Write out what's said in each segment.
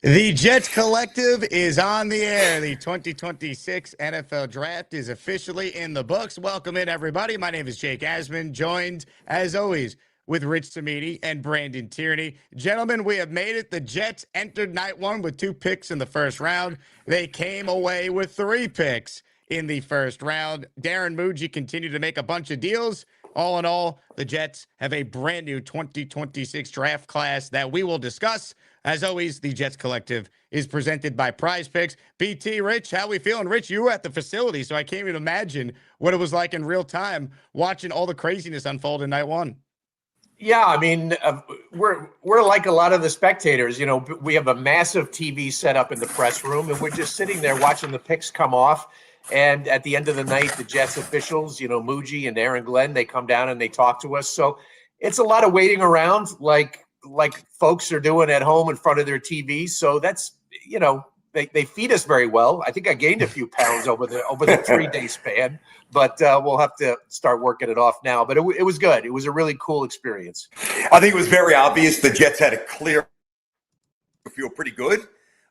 The Jets Collective is on the air. The 2026 NFL Draft is officially in the books. Welcome in, everybody. My name is Jake Asman, joined, as always, with Rich Cimini and Brandon Tierney. Gentlemen, we have made it. The Jets entered night one with 2 picks in the first round. They came away with 3 picks in the first round. Darren Muji continued to make a bunch of deals. All in all, the Jets have a brand new 2026 draft class that we will discuss. As always, the Jets Collective is presented by Prize Picks. BT, Rich, how we feeling? Rich, you were at the facility, so I can't even imagine what it was like in real time watching all the craziness unfold in night one. Yeah, I mean, we're like a lot of the spectators. You know, we have a massive TV set up in the press room, and we're just sitting there watching the picks come off. And at the end of the night, the Jets officials, you know, Muji and Aaron Glenn, they come down and they talk to us. So it's a lot of waiting around, like folks are doing at home in front of their TVs. So that's, you know, they feed us very well. I think I gained a few pounds over the 3-day span, but we'll have to start working it off now. But it was good. It was a really cool experience. I think it was very obvious the Jets had a clear feel pretty good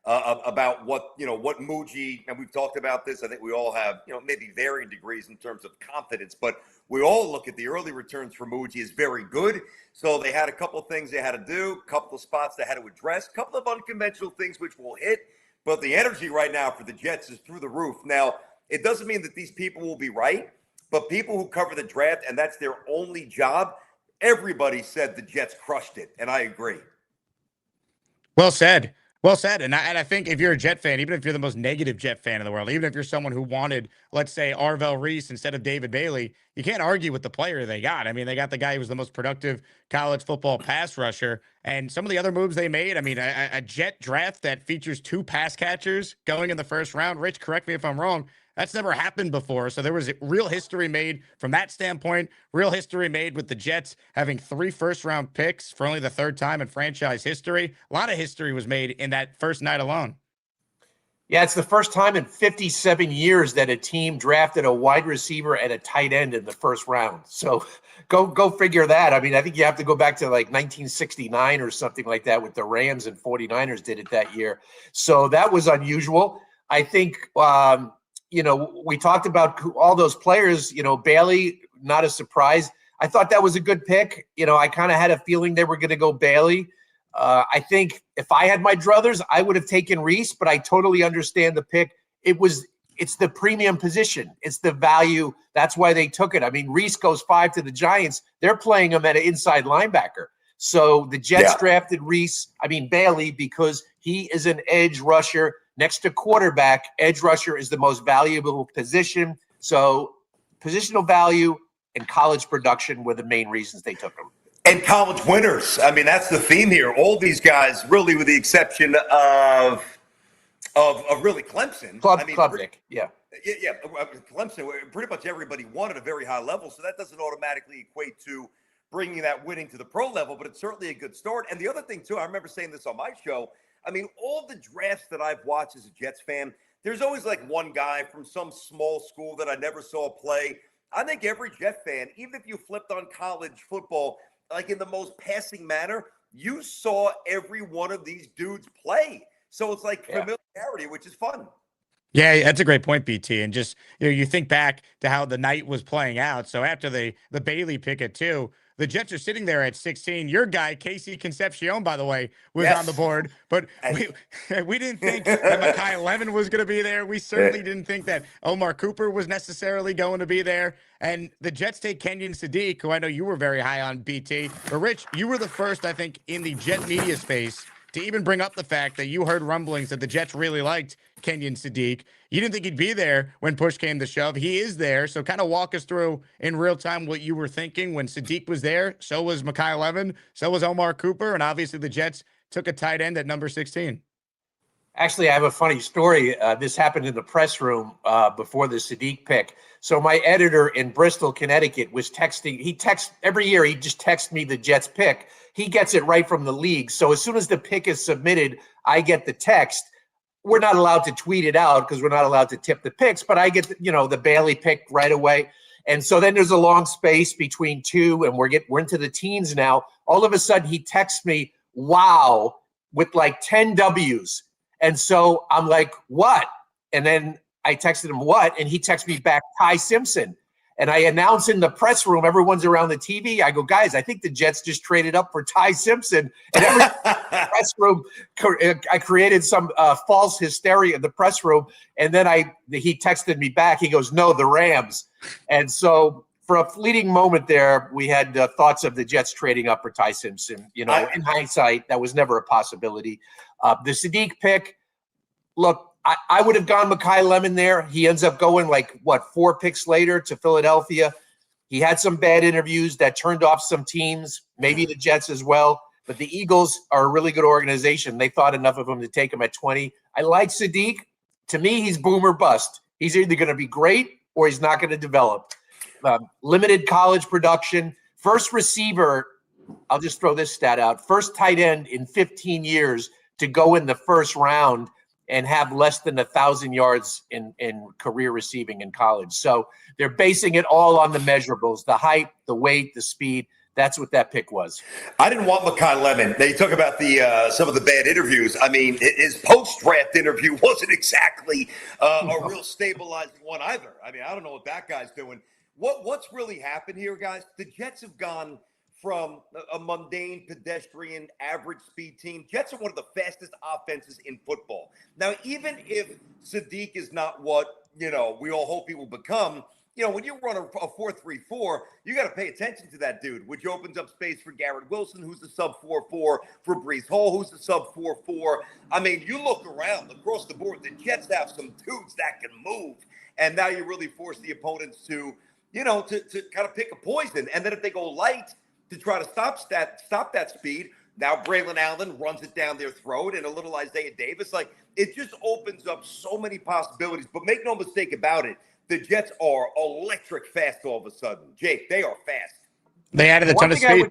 about what Muji, and we've talked about this. I think we all have, maybe varying degrees in terms of confidence, but we all look at the early returns for Muji as very good. So they had a couple of things they had to do, a couple of spots they had to address, a couple of unconventional things which will hit. But the energy right now for the Jets is through the roof. Now, it doesn't mean that these people will be right, but people who cover the draft, and that's their only job, everybody said the Jets crushed it, and I agree. Well said. Well said. And I think if you're a Jet fan, even if you're the most negative Jet fan in the world, even if you're someone who wanted, let's say, Arvell Reese instead of David Bailey, you can't argue with the player they got. I mean, they got the guy who was the most productive college football pass rusher. And some of the other moves they made, I mean, a Jet draft that features 2 pass catchers going in the first round. Rich, correct me if I'm wrong. That's never happened before. So there was real history made from that standpoint, real history made with the Jets having 3 first-round picks for only the 3rd time in franchise history. A lot of history was made in that first night alone. Yeah, it's the first time in 57 years that a team drafted a wide receiver and a tight end in the first round. So go figure that. I mean, I think you have to go back to like 1969 or something like that with the Rams and 49ers did it that year. So that was unusual. I think we talked about all those players, Bailey, not a surprise. I thought that was a good pick. I kind of had a feeling they were going to go Bailey. I think if I had my druthers, I would have taken Reese, but I totally understand the pick. It's the premium position. It's the value. That's why they took it. I mean, Reese goes 5 to the Giants. They're playing him at an inside linebacker. So the Jets drafted Bailey because he is an edge rusher. Next to quarterback, edge rusher is the most valuable position. So positional value and college production were the main reasons they took him. And college winners. I mean, that's the theme here. All these guys, really, with the exception of really Clemson. Clubnick, yeah. Clemson, pretty much everybody won at a very high level, so that doesn't automatically equate to bringing that winning to the pro level, but it's certainly a good start. And the other thing, too, I remember saying this on my show, I mean, all the drafts that I've watched as a Jets fan, there's always like one guy from some small school that I never saw play. I think every Jet fan, even if you flipped on college football, like in the most passing manner, you saw every one of these dudes play. So it's like familiarity, which is fun. Yeah, that's a great point, BT. And just, you think back to how the night was playing out. So after the Bailey pick at 2, the Jets are sitting there at 16. Your guy, Casey Concepcion, by the way, was on the board. But we didn't think that Mekhi Levin was going to be there. We certainly didn't think that Omar Cooper was necessarily going to be there. And the Jets take Kenyon Sadiq, who I know you were very high on, BT. But, Rich, you were the first, I think, in the Jet media space to even bring up the fact that you heard rumblings that the Jets really liked Kenyon Sadiq. You didn't think he'd be there when push came to shove. He is there. So kind of walk us through in real time what you were thinking when Sadiq was there. So was Mekhi Levin. So was Omar Cooper. And obviously the Jets took a tight end at number 16. Actually, I have a funny story. This happened in the press room before the Sadiq pick. So my editor in Bristol, Connecticut was texting. He texts every year. He just texts me the Jets pick. He gets it right from the league. So as soon as the pick is submitted, I get the text. We're not allowed to tweet it out because we're not allowed to tip the picks, but I get, the Bailey pick right away. And so then there's a long space between 2 and we're into the teens now. All of a sudden he texts me, wow, with like 10 W's. And so I'm like, what? And then I texted him, what? And he texted me back, Ty Simpson. And I announce in the press room, everyone's around the TV. I go, guys, I think the Jets just traded up for Ty Simpson. And every press room, I created some false hysteria in the press room. And then he texted me back. He goes, no, the Rams. And so for a fleeting moment there, we had thoughts of the Jets trading up for Ty Simpson. In hindsight, that was never a possibility. The Sadiq pick, look, I would have gone Mekhi Lemon there. He ends up going 4 picks later to Philadelphia. He had some bad interviews that turned off some teams, maybe the Jets as well. But the Eagles are a really good organization. They thought enough of him to take him at 20. I like Sadiq. To me, he's boom or bust. He's either going to be great or he's not going to develop. Limited college production. First receiver, I'll just throw this stat out. First tight end in 15 years to go in the first round and have less than 1,000 yards in career receiving in college. So they're basing it all on the measurables, the height, the weight, the speed. That's what that pick was. I didn't want Mekhi Lemon. They talk about the some of the bad interviews. I mean, his post-draft interview wasn't exactly a real stabilizing one either. I mean, I don't know what that guy's doing. What's really happened here, guys? The Jets have gone from a mundane, pedestrian, average speed team. Jets are one of the fastest offenses in football. Now, even if Sadiq is not what, we all hope he will become, when you run a 4-3-4, you got to pay attention to that dude, which opens up space for Garrett Wilson, who's the sub 4-4, for Breece Hall, who's the sub 4-4. I mean, you look around across the board, the Jets have some dudes that can move. And now you really force the opponents to kind of pick a poison. And then if they go light, to try to stop that speed. Now Braylon Allen runs it down their throat and a little Isaiah Davis. It just opens up so many possibilities. But make no mistake about it, the Jets are electric fast all of a sudden. Jake, they are fast. They added a ton of speed.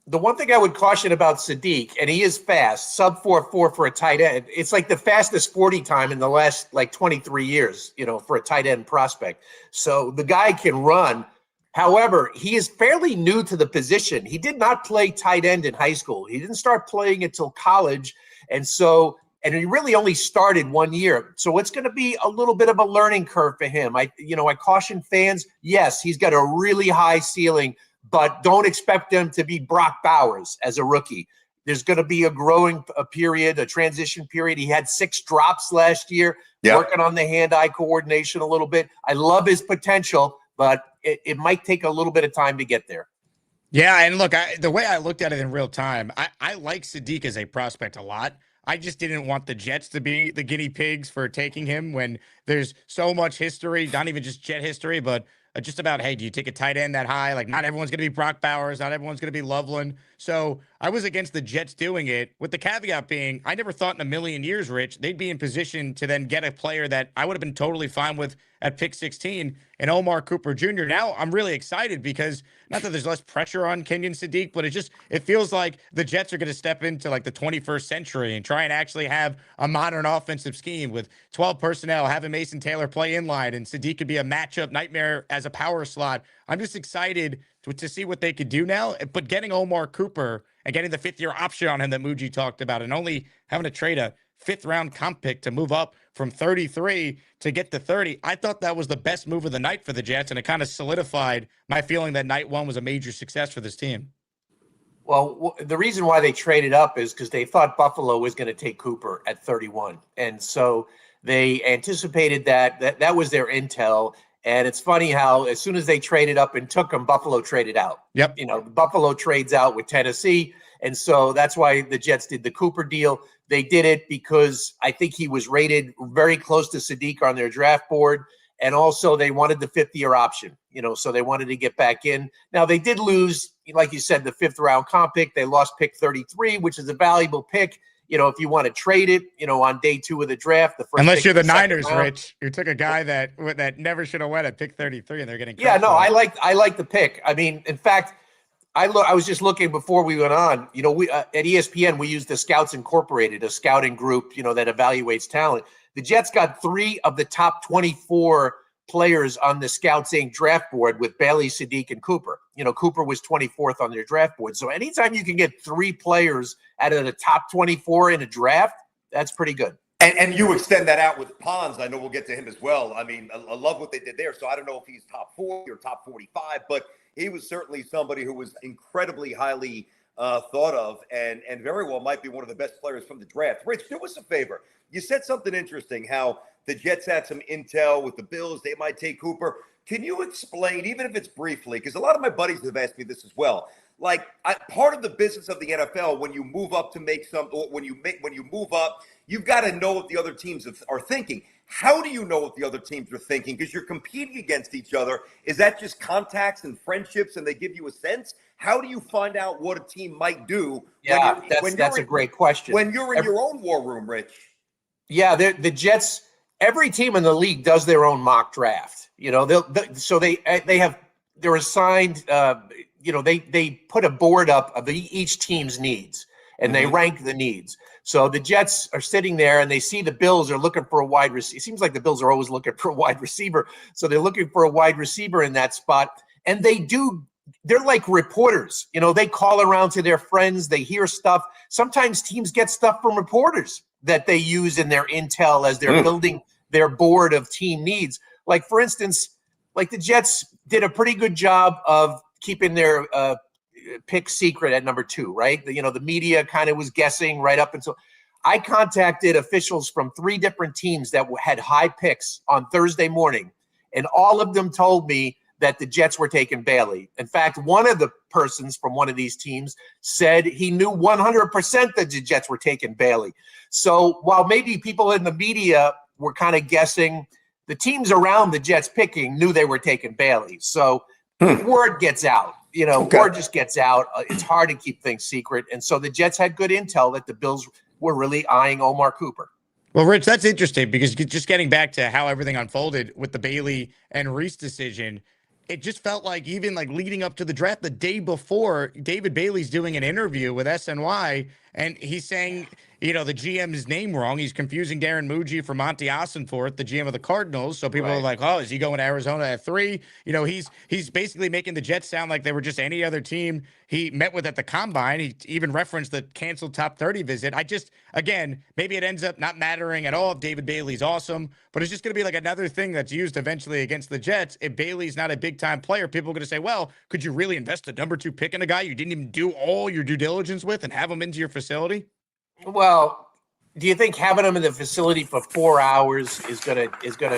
The one thing I would caution about Sadiq, and he is fast, sub 4.4 for a tight end. It's like the fastest 40 time in the last 23 years, for a tight end prospect. So the guy can run. However, he is fairly new to the position. He did not play tight end in high school. He didn't start playing until college. And he really only started 1 year. So it's going to be a little bit of a learning curve for him. I caution fans, yes, he's got a really high ceiling, but don't expect them to be Brock Bowers as a rookie. There's going to be a growing period, a transition period. He had 6 drops last year, working on the hand-eye coordination a little bit. I love his potential, but it might take a little bit of time to get there. Yeah, and look, the way I looked at it in real time, I like Sadiq as a prospect a lot. I just didn't want the Jets to be the guinea pigs for taking him when there's so much history, not even just Jet history, but just about, hey, do you take a tight end that high? Not everyone's going to be Brock Bowers. Not everyone's going to be Loveland. So I was against the Jets doing it, with the caveat being I never thought in a million years, Rich, they'd be in position to then get a player that I would have been totally fine with at pick 16 and Omar Cooper Jr. Now I'm really excited because not that there's less pressure on Kenyon Sadiq, but it feels like the Jets are going to step into the 21st century and try and actually have a modern offensive scheme with 12 personnel, having Mason Taylor play inline, and Sadiq could be a matchup nightmare as a power slot. I'm just excited to see what they could do now. But getting Omar Cooper and getting the 5th-year option on him that Muji talked about, and only having to trade a 5th-round comp pick to move up from 33 to get to 30, I thought that was the best move of the night for the Jets, and it kind of solidified my feeling that night 1 was a major success for this team. Well, the reason why they traded up is because they thought Buffalo was going to take Cooper at 31. And so they anticipated that was their intel. And it's funny how as soon as they traded up and took him, Buffalo traded out. Yep. Buffalo trades out with Tennessee. And so that's why the Jets did the Cooper deal. They did it because I think he was rated very close to Sadiq on their draft board. And also they wanted the 5th-year option, so they wanted to get back in. Now they did lose, like you said, the 5th-round comp pick. They lost pick 33, which is a valuable pick. If you want to trade it, on day 2 of the draft, the first. Unless you're the Niners, Rich, who took a guy that never should have went at pick 33, and they're getting. Yeah, no, I like the pick. I mean, in fact, I was just looking before we went on. We at ESPN we use the Scouts Incorporated, a scouting group, that evaluates talent. The Jets got 3 of the top 24 players on the Scouts Inc. draft board with Bailey, Sadiq, and Cooper. Cooper was 24th on their draft board. So anytime you can get 3 players out of the top 24 in a draft, That's pretty good. And you extend that out with Pons. I know we'll get to him as well. I mean, I love what they did there. So I don't know if he's top 40 or top 45, but he was certainly somebody who was incredibly highly thought of and very well might be one of the best players from the draft. Rich, do us a favor. You said something interesting, how the Jets had some intel with the Bills. They might take Cooper. Can you explain, even if it's briefly, because a lot of my buddies have asked me this as well. Like, part of the business of the NFL, when you move up to make some, or when you move up, you've got to know what the other teams are thinking. How do you know what the other teams are thinking? Because you're competing against each other. Is that just contacts and friendships, and they give you a sense? How do you find out what a team might do? Yeah, that's a great question. When you're in your own war room, Rich. Yeah, the Jets. Every team in the league does their own mock draft. You know, they're assigned. They put a board up of each team's needs, and they rank the needs. So the Jets are sitting there and they see the Bills are looking for a wide receiver. It seems like the Bills are always looking for a wide receiver. So they're looking for a wide receiver in that spot. And they're like reporters. You know, they call around to their friends. They hear stuff. Sometimes teams get stuff from reporters that they use in their intel as they're building their board of team needs. Like, for instance, like the Jets did a pretty good job of keeping their pick secret at number 2, right? The media kind of was guessing right up until I contacted officials from 3 different teams that had high picks on Thursday morning, and all of them told me that the Jets were taking Bailey. In fact, one of the persons from one of these teams said he knew 100% that the Jets were taking Bailey. So while maybe people in the media were kind of guessing, the teams around the Jets picking knew they were taking Bailey. So word gets out. Word just gets out. It's hard to keep things secret. And so the Jets had good intel that the Bills were really eyeing Omar Cooper. Well, Rich, that's interesting because just getting back to how everything unfolded with the Bailey and Reese decision, it just felt like even like leading up to the draft, the day before, David Bailey's doing an interview with SNY, and he's saying, the GM's name wrong. He's confusing Darren Muji for Monty Ossenforth, the GM of the Cardinals. So people are like, oh, is he going to Arizona at 3? He's basically making the Jets sound like they were just any other team he met with at the Combine. He even referenced the canceled top 30 visit. Again, maybe it ends up not mattering at all if David Bailey's awesome, but it's just going to be like another thing that's used eventually against the Jets. If Bailey's not a big-time player, people are going to say, well, could you really invest a number 2 pick in a guy you didn't even do all your due diligence with and have him into your facility? Well, do you think having him in the facility for 4 hours is gonna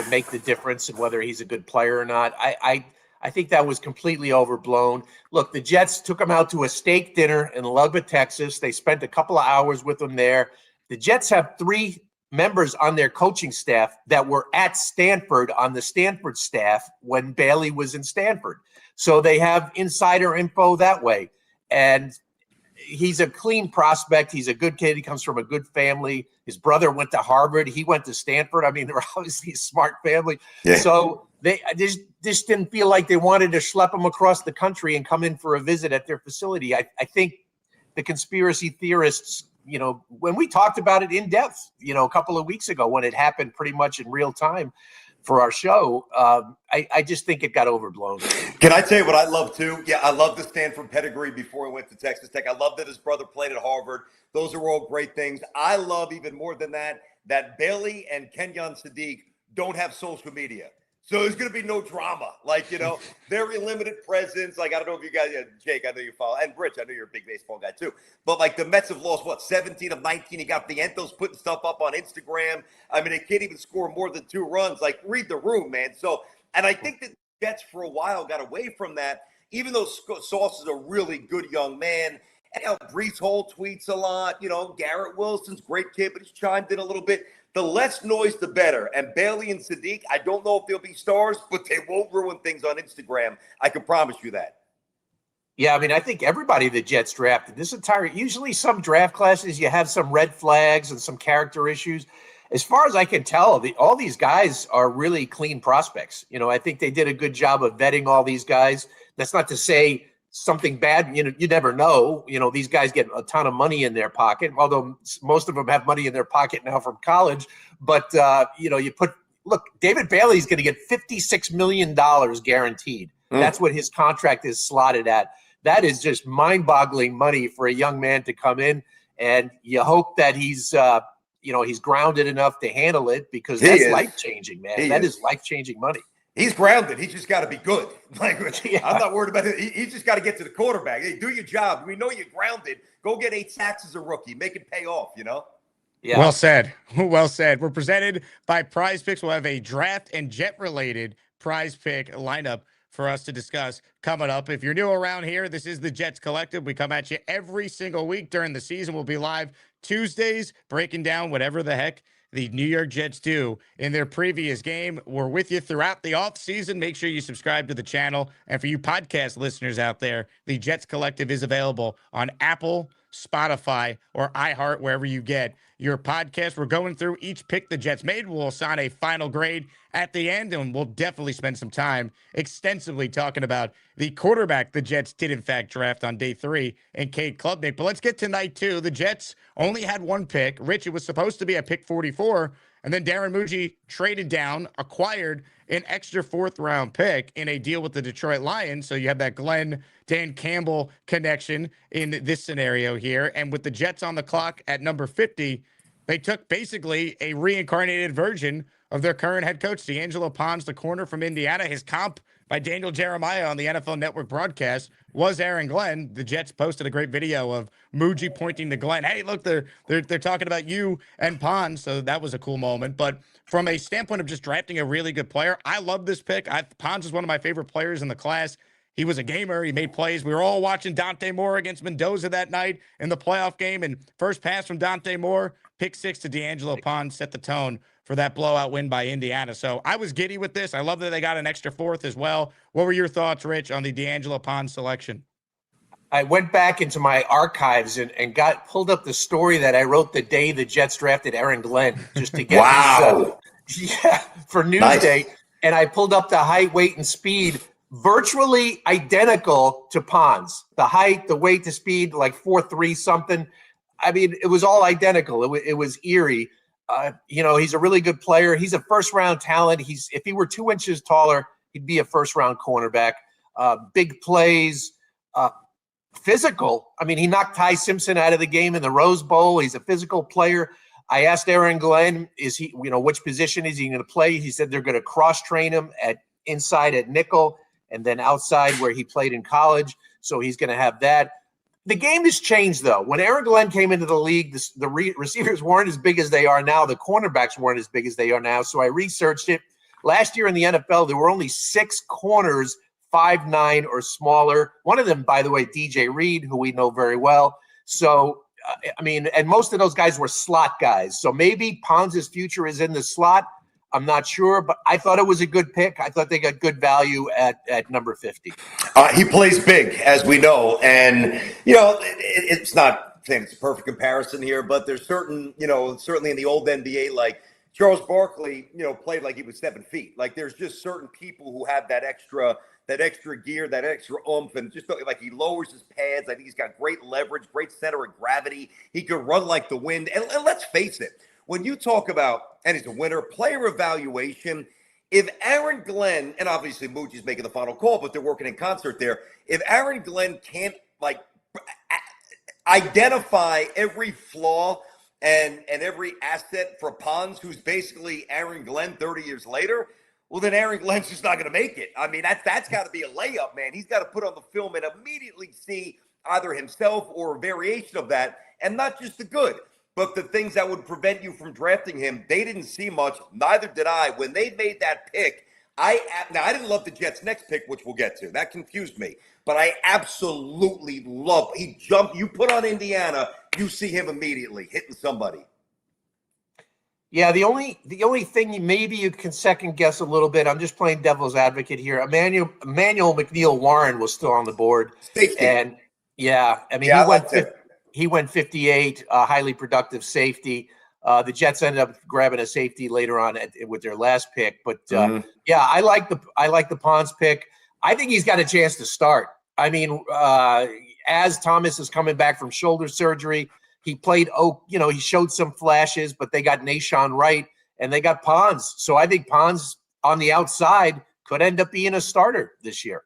make the difference in whether he's a good player or not? I think that was completely overblown. Look, the Jets took him out to a steak dinner in Lubbock, Texas. They spent a couple of hours with him there. The Jets have 3 members on their coaching staff that were at Stanford on the Stanford staff when Bailey was in Stanford. So they have insider info that way. And he's a clean prospect. He's a good kid. He comes from a good family. His brother went to Harvard. He went to Stanford. I mean, they're obviously a smart family. Yeah. So they just didn't feel like they wanted to schlep him across the country and come in for a visit at their facility. I think the conspiracy theorists, when we talked about it in depth, a couple of weeks ago when it happened pretty much in real time for our show, I just think it got overblown. Can I tell you what I love too? Yeah, I love the Stanford pedigree before he went to Texas Tech. I love that his brother played at Harvard. Those are all great things. I love even more than that Bailey and Kenyon Sadiq don't have social media. So there's going to be no drama. Very limited presence. I don't know if you guys, Jake, I know you follow, and Rich, I know you're a big baseball guy too. But the Mets have lost, 17 of 19. You got Vientos putting stuff up on Instagram. I mean, they can't even score more than 2 runs. Read the room, man. So, and I think that the Jets for a while got away from that, even though Sauce is a really good young man. And Breece Hall tweets a lot. Garrett Wilson's a great kid, but he's chimed in a little bit. The less noise, the better. And Bailey and Sadiq, I don't know if they'll be stars, but they won't ruin things on Instagram. I can promise you that. Yeah, I mean, I think everybody the Jets drafted usually some draft classes, you have some red flags and some character issues. As far as I can tell, all these guys are really clean prospects. I think they did a good job of vetting all these guys. That's not to say something bad, you never know. These guys get a ton of money in their pocket, although most of them have money in their pocket now from college. But, look, David Bailey's going to get $56 million guaranteed. That's what his contract is slotted at. That is just mind-boggling money for a young man to come in. And you hope that he's he's grounded enough to handle it, because He that's is. life-changing, man. He That is. is life-changing money. He's grounded. He's just got to be good. Like, Yeah. I'm not worried about it. He's just got to get to the quarterback. Hey, do your job. We know you're grounded. Go get 8 sacks as a rookie. Make it pay off, Yeah. Well said. Well said. We're presented by Prize Picks. We'll have a draft and jet related prize pick lineup for us to discuss coming up. If you're new around here, this is the Jets Collective. We come at you every single week during the season. We'll be live Tuesdays breaking down whatever the heck the New York Jets do in their previous game. We're with you throughout the offseason. Make sure you subscribe to the channel. And for you podcast listeners out there, the Jets Collective is available on Apple, Spotify, or iHeart, wherever you get your podcast. We're going through each pick the Jets made. We'll assign a final grade at the end, and we'll definitely spend some time extensively talking about the quarterback the Jets did, in fact, draft on day 3 and Kade Clubnick. But let's get to night 2. The Jets only had one pick. Rich, it was supposed to be at pick 44, and then Darren Muji traded down, acquired an extra 4th-round pick in a deal with the Detroit Lions. So you have that Dan Campbell connection in this scenario here. And with the Jets on the clock at number 50, they took basically a reincarnated version of their current head coach, D'Angelo Pons, the corner from Indiana. His comp by Daniel Jeremiah on the NFL Network broadcast was Aaron Glenn. The Jets posted a great video of Muji pointing to Glenn. Hey, look, they're talking about you and Pons. So that was a cool moment. But from a standpoint of just drafting a really good player, I love this pick. Pons is one of my favorite players in the class. He was a gamer. He made plays. We were all watching Dante Moore against Mendoza that night in the playoff game. And first pass from Dante Moore, pick 6 to D'Angelo Pons, set the tone for that blowout win by Indiana. So I was giddy with this. I love that they got an extra 4th as well. What were your thoughts, Rich, on the D'Angelo Pons selection? I went back into my archives and pulled up the story that I wrote the day the Jets drafted Aaron Glenn, just to get wow. For Newsday. Nice. And I pulled up the height, weight, and speed, virtually identical to Pons. The height, the weight, the speed, like 4.3 something. I mean, it was all identical. It was eerie. He's a really good player. He's a first-round talent. If he were 2 inches taller, he'd be a first-round cornerback. Big plays, physical. I mean, he knocked Ty Simpson out of the game in the Rose Bowl. He's a physical player. I asked Aaron Glenn, which position is he going to play? He said they're going to cross-train him inside at nickel and then outside where he played in college. So he's going to have that. The game has changed, though. When Aaron Glenn came into the league, the receivers weren't as big as they are now. The cornerbacks weren't as big as they are now. So I researched it. Last year in the NFL, there were only 6 corners 5'9" or smaller. One of them, by the way, DJ Reed, who we know very well. So, and most of those guys were slot guys. So maybe Pons' future is in the slot. I'm not sure, but I thought it was a good pick. I thought they got good value at number 50. He plays big, as we know. And, it's not saying it's a perfect comparison here, but there's certain, certainly in the old NBA, like Charles Barkley, played like he was 7 feet. Like there's just certain people who have that extra gear, that extra oomph, and just like he lowers his pads. I think he's got great leverage, great center of gravity. He could run like the wind. And let's face it, when you talk about, and he's a winner, player evaluation, if Aaron Glenn, and obviously Muji's making the final call, but they're working in concert there. If Aaron Glenn can't identify every flaw and every asset for Pons, who's basically Aaron Glenn 30 years later, well, then Aaron Glenn's just not going to make it. I mean, that's got to be a layup, man. He's got to put on the film and immediately see either himself or a variation of that, and not just the good, but the things that would prevent you from drafting him. They didn't see much. Neither did I. When they made that pick, I didn't love the Jets' next pick, which we'll get to. That confused me. But I absolutely love. He jumped. You put on Indiana, you see him immediately hitting somebody. Yeah, the only thing maybe you can second guess a little bit. I'm just playing devil's advocate here. Emmanuel McNeil Warren was still on the board, safety. And he went 58, highly productive safety. The Jets ended up grabbing a safety later on with their last pick, but I like the Pons pick. I think he's got a chance to start. I mean, as Thomas is coming back from shoulder surgery. He played, he showed some flashes, but they got Nashawn Wright and they got Pons. So I think Pons on the outside could end up being a starter this year.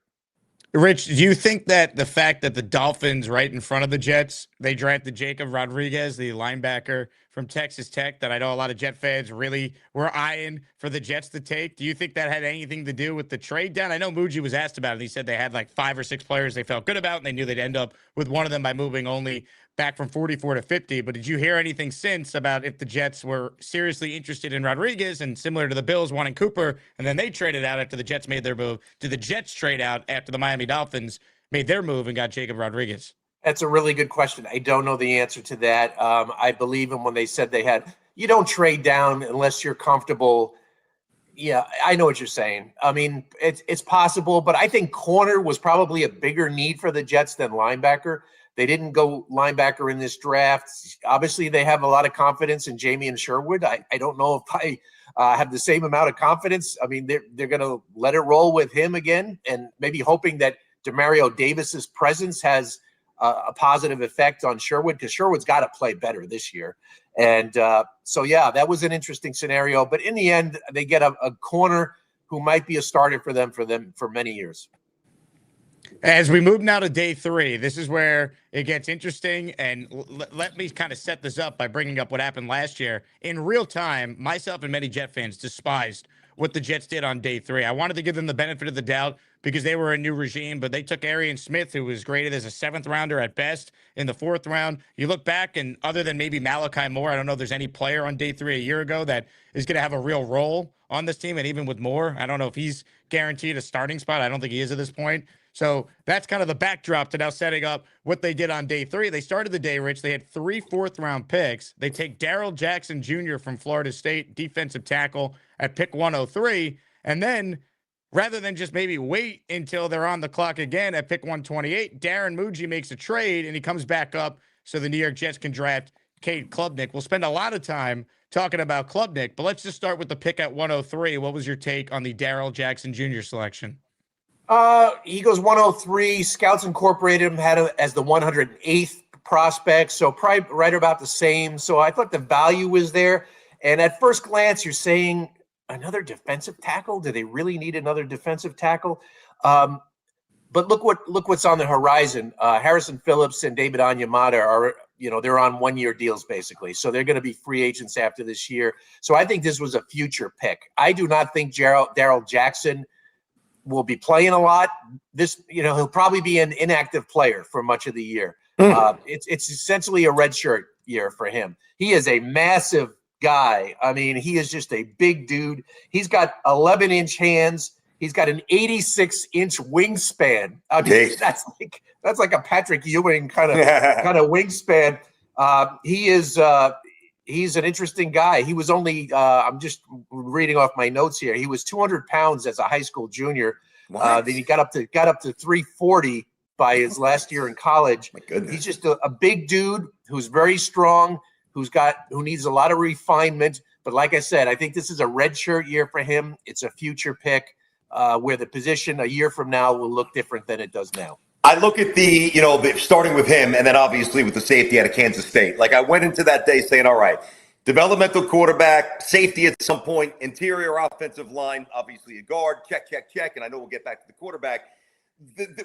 Rich, do you think that the fact that the Dolphins right in front of the Jets, they drafted Jacob Rodriguez, the linebacker from Texas Tech that I know a lot of Jet fans really were eyeing for the Jets to take. Do you think that had anything to do with the trade down? I know Muji was asked about it. He said they had like 5 or 6 players they felt good about, and they knew they'd end up with one of them by moving only back from 44 to 50. But did you hear anything since about if the Jets were seriously interested in Rodriguez and similar to the Bills wanting Cooper, and then they traded out after the Jets made their move? Did the Jets trade out after the Miami Dolphins made their move and got Jacob Rodriguez? That's a really good question. I don't know the answer to that. I believe them when they said you don't trade down unless you're comfortable. Yeah, I know what you're saying. I mean, it's possible, but I think corner was probably a bigger need for the Jets than linebacker. They didn't go linebacker in this draft. Obviously, they have a lot of confidence in Jamie and Sherwood. I don't know if I have the same amount of confidence. I mean, they're going to let it roll with him again and maybe hoping that Demario Davis's presence has a positive effect on Sherwood, because Sherwood's got to play better this year. And so, yeah, that was an interesting scenario. But in the end, they get a corner who might be a starter for them for many years. As we move now to day 3, this is where it gets interesting. And let me kind of set this up by bringing up what happened last year. In real time, myself and many Jet fans despised what the Jets did on day 3. I wanted to give them the benefit of the doubt because they were a new regime, but they took Arian Smith, who was graded as a 7th rounder at best in the 4th round. You look back, and other than maybe Malachi Moore, I don't know if there's any player on day 3 a year ago that is going to have a real role on this team. And even with Moore, I don't know if he's guaranteed a starting spot. I don't think he is at this point. So that's kind of the backdrop to now setting up what they did on day 3. They started the day, Rich. They had 3 4th-round picks. They take Darrell Jackson Jr. from Florida State, defensive tackle, at pick 103. And then rather than just maybe wait until they're on the clock again at pick 128, Darren Muji makes a trade, and he comes back up so the New York Jets can draft Kade Clubnick. We'll spend a lot of time talking about Clubnick, but let's just start with the pick at 103. What was your take on the Darrell Jackson Jr. selection? He goes 103. Scouts Incorporated him, had him as the 108th prospect, so probably right about the same. So I thought the value was there. And at first glance, you're saying another defensive tackle? Do they really need another defensive tackle? But look what's on the horizon. Harrison Phillips and David Onyemata are, they're on 1-year deals basically. So they're going to be free agents after this year. So I think this was a future pick. I do not think Darrell Jackson will be playing a lot. He'll probably be an inactive player for much of the year. It's essentially a redshirt year for him. He is a massive guy. I mean, he is just a big dude. He's got 11-inch hands. He's got an 86-inch wingspan. I mean, that's like a Patrick Ewing kind of wingspan. He's an interesting guy. He was only, I'm just reading off my notes here. He was 200 pounds as a high school junior. Then he got up to 340 by his last year in college. My goodness. He's just a big dude who's very strong, who needs a lot of refinement. But like I said, I think this is a redshirt year for him. It's a future pick where the position a year from now will look different than it does now. I look at the starting with him and then obviously with the safety out of Kansas State. Like I went into that day saying, all right, developmental quarterback, safety at some point, interior offensive line, obviously a guard, check. And I know we'll get back to the quarterback.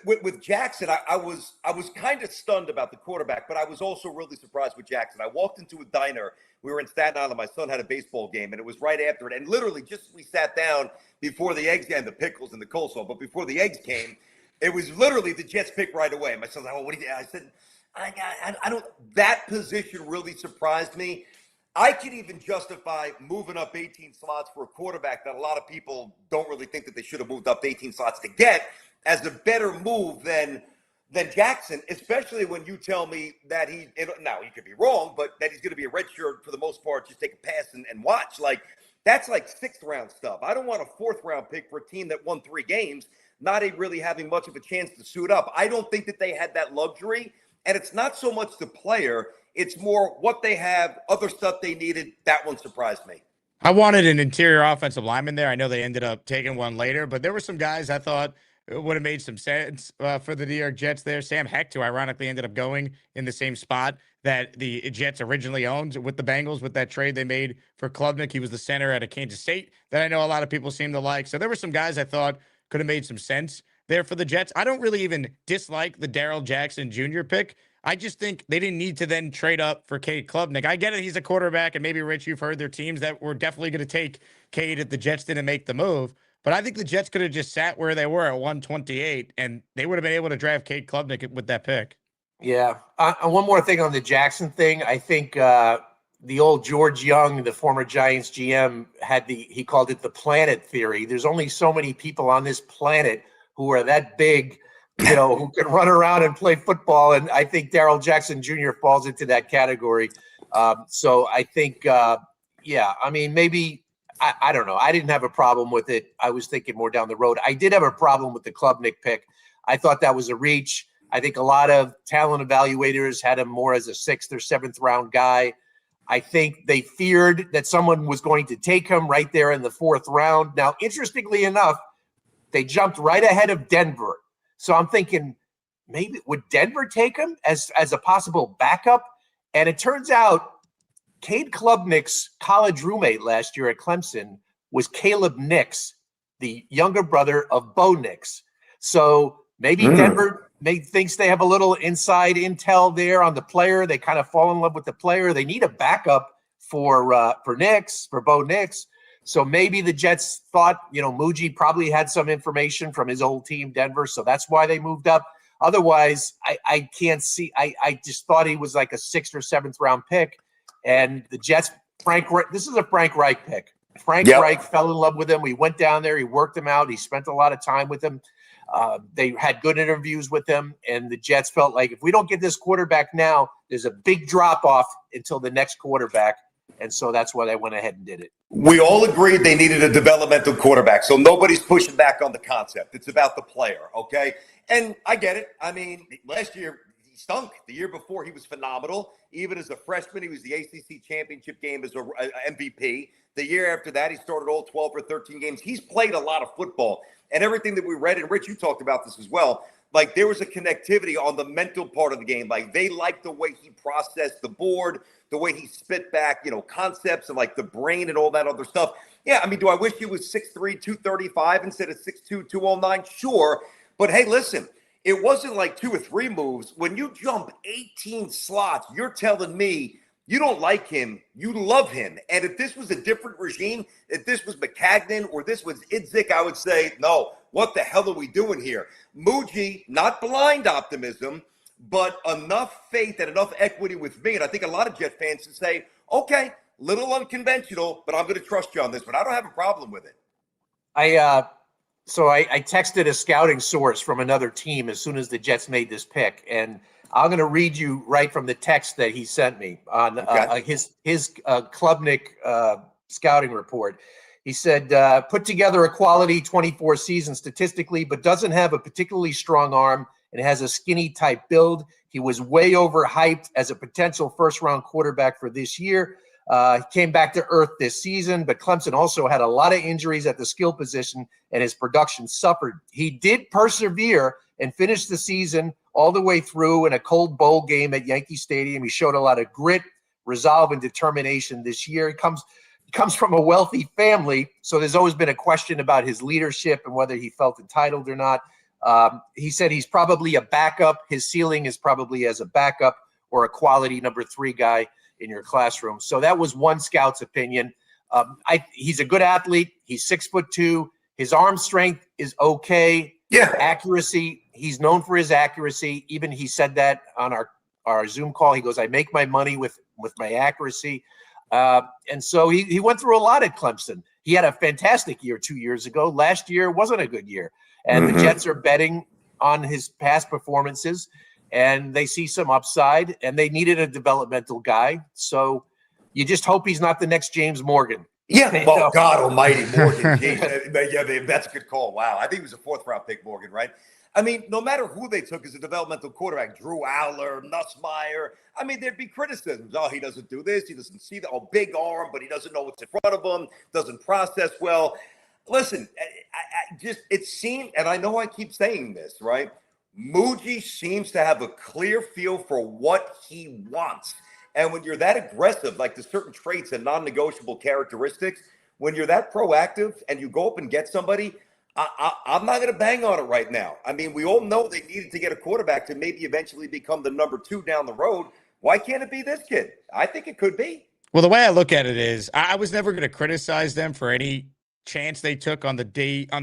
With Jackson, I was kind of stunned about the quarterback, but I was also really surprised with Jackson. I walked into a diner. We were in Staten Island. My son had a baseball game, and it was right after it. And literally just we sat down before the eggs and the pickles and the coleslaw, but before the eggs came, it was literally the Jets pick right away. My son's like, "Oh, what do you?" I said, "I don't." That position really surprised me. I could even justify moving up 18 slots for a quarterback that a lot of people don't really think that they should have moved up 18 slots to get as a better move than Jackson, especially when you tell me that now he could be wrong, but that he's going to be a redshirt for the most part, just take a pass and watch. Like that's like 6th round stuff. I don't want a 4th round pick for a team that won 3 games, not really having much of a chance to suit up. I don't think that they had that luxury, and it's not so much the player. It's more what they have, other stuff they needed. That one surprised me. I wanted an interior offensive lineman there. I know they ended up taking one later, but there were some guys I thought would have made some sense for the New York Jets there. Sam Hecht, who ironically ended up going in the same spot that the Jets originally owned with the Bengals with that trade they made for Klubnik. He was the center out of Kansas State that I know a lot of people seem to like. So there were some guys I thought could have made some sense there for the Jets. I don't really even dislike the Darrell Jackson Jr. pick. I just think they didn't need to then trade up for Kade Clubnick. I get it, he's a quarterback, and maybe, Rich, you've heard their teams that were definitely going to take Kade if the Jets didn't make the move. But I think the Jets could have just sat where they were at 128, and they would have been able to draft Kade Clubnick with that pick. Yeah. One more thing on the Jackson thing. I think the old George Young, the former Giants GM, he called it the planet theory. There's only so many people on this planet who are that big, who can run around and play football. And I think Darrell Jackson Jr. falls into that category. So I think, maybe, I don't know. I didn't have a problem with it. I was thinking more down the road. I did have a problem with the Klubnik pick. I thought that was a reach. I think a lot of talent evaluators had him more as a 6th or 7th round guy. I think they feared that someone was going to take him right there in the 4th round. Now, interestingly enough, they jumped right ahead of Denver. So I'm thinking, maybe would Denver take him as a possible backup? And it turns out Kade Klubnick's college roommate last year at Clemson was Caleb Nix, the younger brother of Bo Nix. So maybe Denver thinks they have a little inside intel there on the player. They kind of fall in love with the player. They need a backup for Nix, for Bo Nix. So maybe the Jets thought, Muji probably had some information from his old team, Denver. So that's why they moved up. Otherwise, I can't see. I just thought he was like a 6th or 7th round pick. And the Jets, this is a Frank Reich pick. Frank Reich fell in love with him. We went down there. He worked him out. He spent a lot of time with him. They had good interviews with him, and the Jets felt like if we don't get this quarterback now, there's a big drop-off until the next quarterback, and so that's why they went ahead and did it. We all agreed they needed a developmental quarterback, so nobody's pushing back on the concept. It's about the player, okay? And I get it. I mean, last year he stunk. The year before he was phenomenal. Even as a freshman, he was the ACC championship game as a MVP. The year after that, he started all 12 or 13 games. He's played a lot of football. And everything that we read, and Rich, you talked about this as well, like there was a connectivity on the mental part of the game. Like they liked the way he processed the board, the way he spit back, concepts and like the brain and all that other stuff. Yeah, I mean, do I wish he was 6'3", 235 instead of 6'2", 209? Sure. But hey, listen, it wasn't like 2 or 3 moves. When you jump 18 slots, you're telling me you don't like him, you love him. And if this was a different regime, if this was McCagnon or this was Idzik, I would say, no, what the hell are we doing here? Muji, not blind optimism, but enough faith and enough equity with me. And I think a lot of Jet fans would say, okay, little unconventional, but I'm going to trust you on this one. I don't have a problem with it. So I texted a scouting source from another team as soon as the Jets made this pick, and I'm going to read you right from the text that he sent me on his Klubnik scouting report. He said, put together a quality 24 season statistically, but doesn't have a particularly strong arm and has a skinny type build. He was way overhyped as a potential first-round quarterback for this year. He came back to earth this season, but Clemson also had a lot of injuries at the skill position, and his production suffered. He did persevere and finish the season all the way through in a cold bowl game at Yankee Stadium. He showed a lot of grit, resolve, and determination this year. He comes from a wealthy family, so there's always been a question about his leadership and whether he felt entitled or not. He said he's probably a backup. His ceiling is probably as a backup or a quality number 3 guy in your classroom. So that was one scout's opinion. He's a good athlete. He's 6'2". His arm strength is okay. Yeah. Accuracy. He's known for his accuracy. Even he said that on our Zoom call. He goes, I make my money with my accuracy. And so he went through a lot at Clemson. He had a fantastic year 2 years ago. Last year wasn't a good year. And the Jets are betting on his past performances, and they see some upside, and they needed a developmental guy. So you just hope he's not the next James Morgan. Yeah, well, God almighty, Morgan. Yeah, that's a good call. Wow. I think he was a 4th-round pick, Morgan, right? I mean, no matter who they took as a developmental quarterback, Drew Aller, Nussmeier, I mean, there'd be criticisms. Oh, he doesn't do this. He doesn't see the big arm, but he doesn't know what's in front of him, doesn't process well. Listen, it seemed, and I know I keep saying this, right? Muji seems to have a clear feel for what he wants. And when you're that aggressive, like the certain traits and non-negotiable characteristics, when you're that proactive and you go up and get somebody, I'm not going to bang on it right now. I mean, we all know they needed to get a quarterback to maybe eventually become the number 2 down the road. Why can't it be this kid? I think it could be. Well, the way I look at it is I was never going to criticize them for any chance they took on the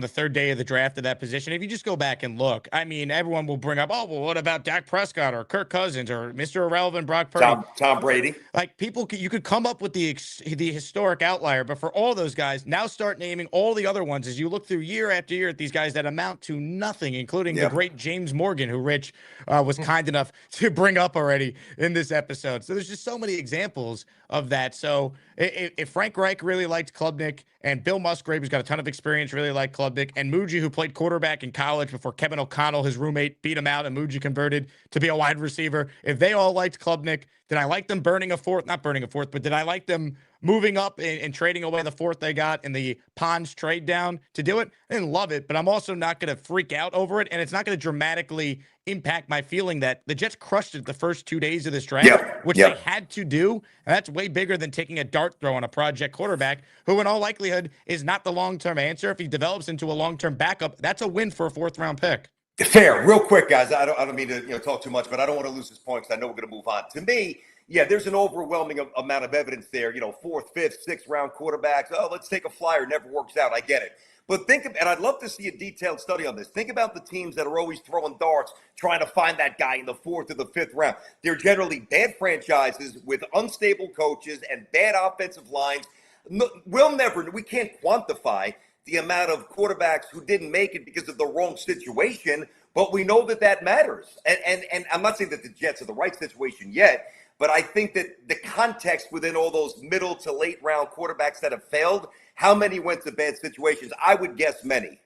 third day of the draft of that position. If you just go back and look, I mean, everyone will bring up, oh, well, what about Dak Prescott or Kirk Cousins or Mr. Irrelevant Brock Purdy? Tom Brady. Like you could come up with the historic outlier, but for all those guys, now start naming all the other ones as you look through year after year at these guys that amount to nothing, including the great James Morgan, who Rich was kind enough to bring up already in this episode. So there's just so many examples of that. So if Frank Reich really liked Klubnick and Bill Musgrave, who's got a ton of experience, really liked Klubnick, and Muji, who played quarterback in college before Kevin O'Connell, his roommate, beat him out and Muji converted to be a wide receiver, if they all liked Klubnick, did I like them not burning a fourth, but did I like them moving up and trading away the fourth they got in the Ponds trade down to do it? I didn't love it, but I'm also not going to freak out over it, and it's not going to dramatically impact my feeling that the Jets crushed it the first 2 days of this draft, which they had to do, and that's way bigger than taking a dart throw on a project quarterback who in all likelihood is not the long-term answer. If he develops into a long-term backup, that's a win for a fourth-round pick. Fair. Real quick, guys. I don't mean to talk too much, but I don't want to lose this point because I know we're going to move on. To me, there's an overwhelming amount of evidence there. Fourth, fifth, sixth round quarterbacks. Oh, let's take a flyer. Never works out. I get it. But and I'd love to see a detailed study on this. Think about the teams that are always throwing darts, trying to find that guy in the fourth or the fifth round. They're generally bad franchises with unstable coaches and bad offensive lines. We can't quantify the amount of quarterbacks who didn't make it because of the wrong situation, but we know that matters. And I'm not saying that the Jets are the right situation yet, but I think that the context within all those middle to late round quarterbacks that have failed, how many went to bad situations? I would guess many.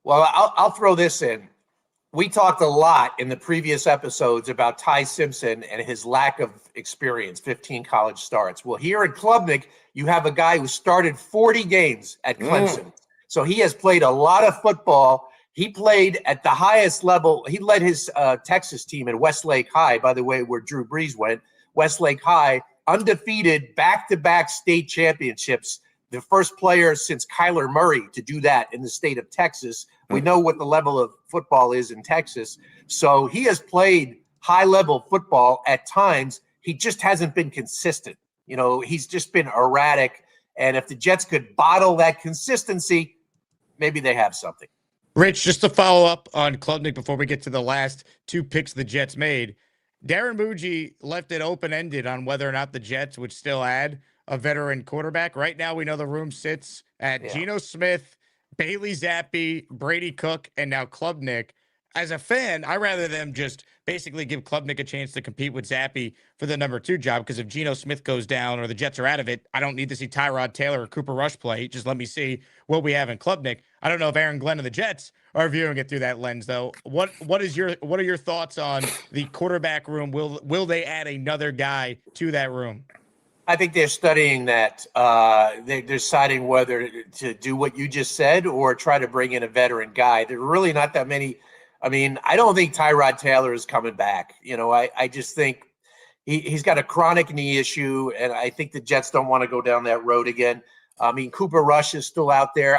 Well, I'll throw this in. We talked a lot in the previous episodes about Ty Simpson and his lack of experience, 15 college starts. Well, here at Klubnick, you have a guy who started 40 games at Clemson. So he has played a lot of football. He played at the highest level. He led his Texas team at Westlake High, by the way, where Drew Brees went. Westlake High, undefeated, back-to-back state championships. The first player since Kyler Murray to do that in the state of Texas. We know what the level of football is in Texas. So he has played high-level football at times. He just hasn't been consistent. He's just been erratic. And if the Jets could bottle that consistency, maybe they have something. Rich, just to follow up on Klubnick before we get to the last two picks the Jets made, Darren Muji left it open-ended on whether or not the Jets would still add a veteran quarterback. Right now, we know the room sits at Geno Smith, Bailey Zappi, Brady Cook, and now Klubnick. As a fan, I'd rather them just basically give Klubnick a chance to compete with Zappi for the number 2 job, because if Geno Smith goes down or the Jets are out of it, I don't need to see Tyrod Taylor or Cooper Rush play. Just let me see what we have in Klubnick. I don't know if Aaron Glenn and the Jets are viewing it through that lens, though. What are your thoughts on the quarterback room? Will they add another guy to that room? I think they're studying that. They're deciding whether to do what you just said or try to bring in a veteran guy. There are really not that many. I mean, I don't think Tyrod Taylor is coming back. I just think he's got a chronic knee issue, and I think the Jets don't want to go down that road again. I mean, Cooper Rush is still out there.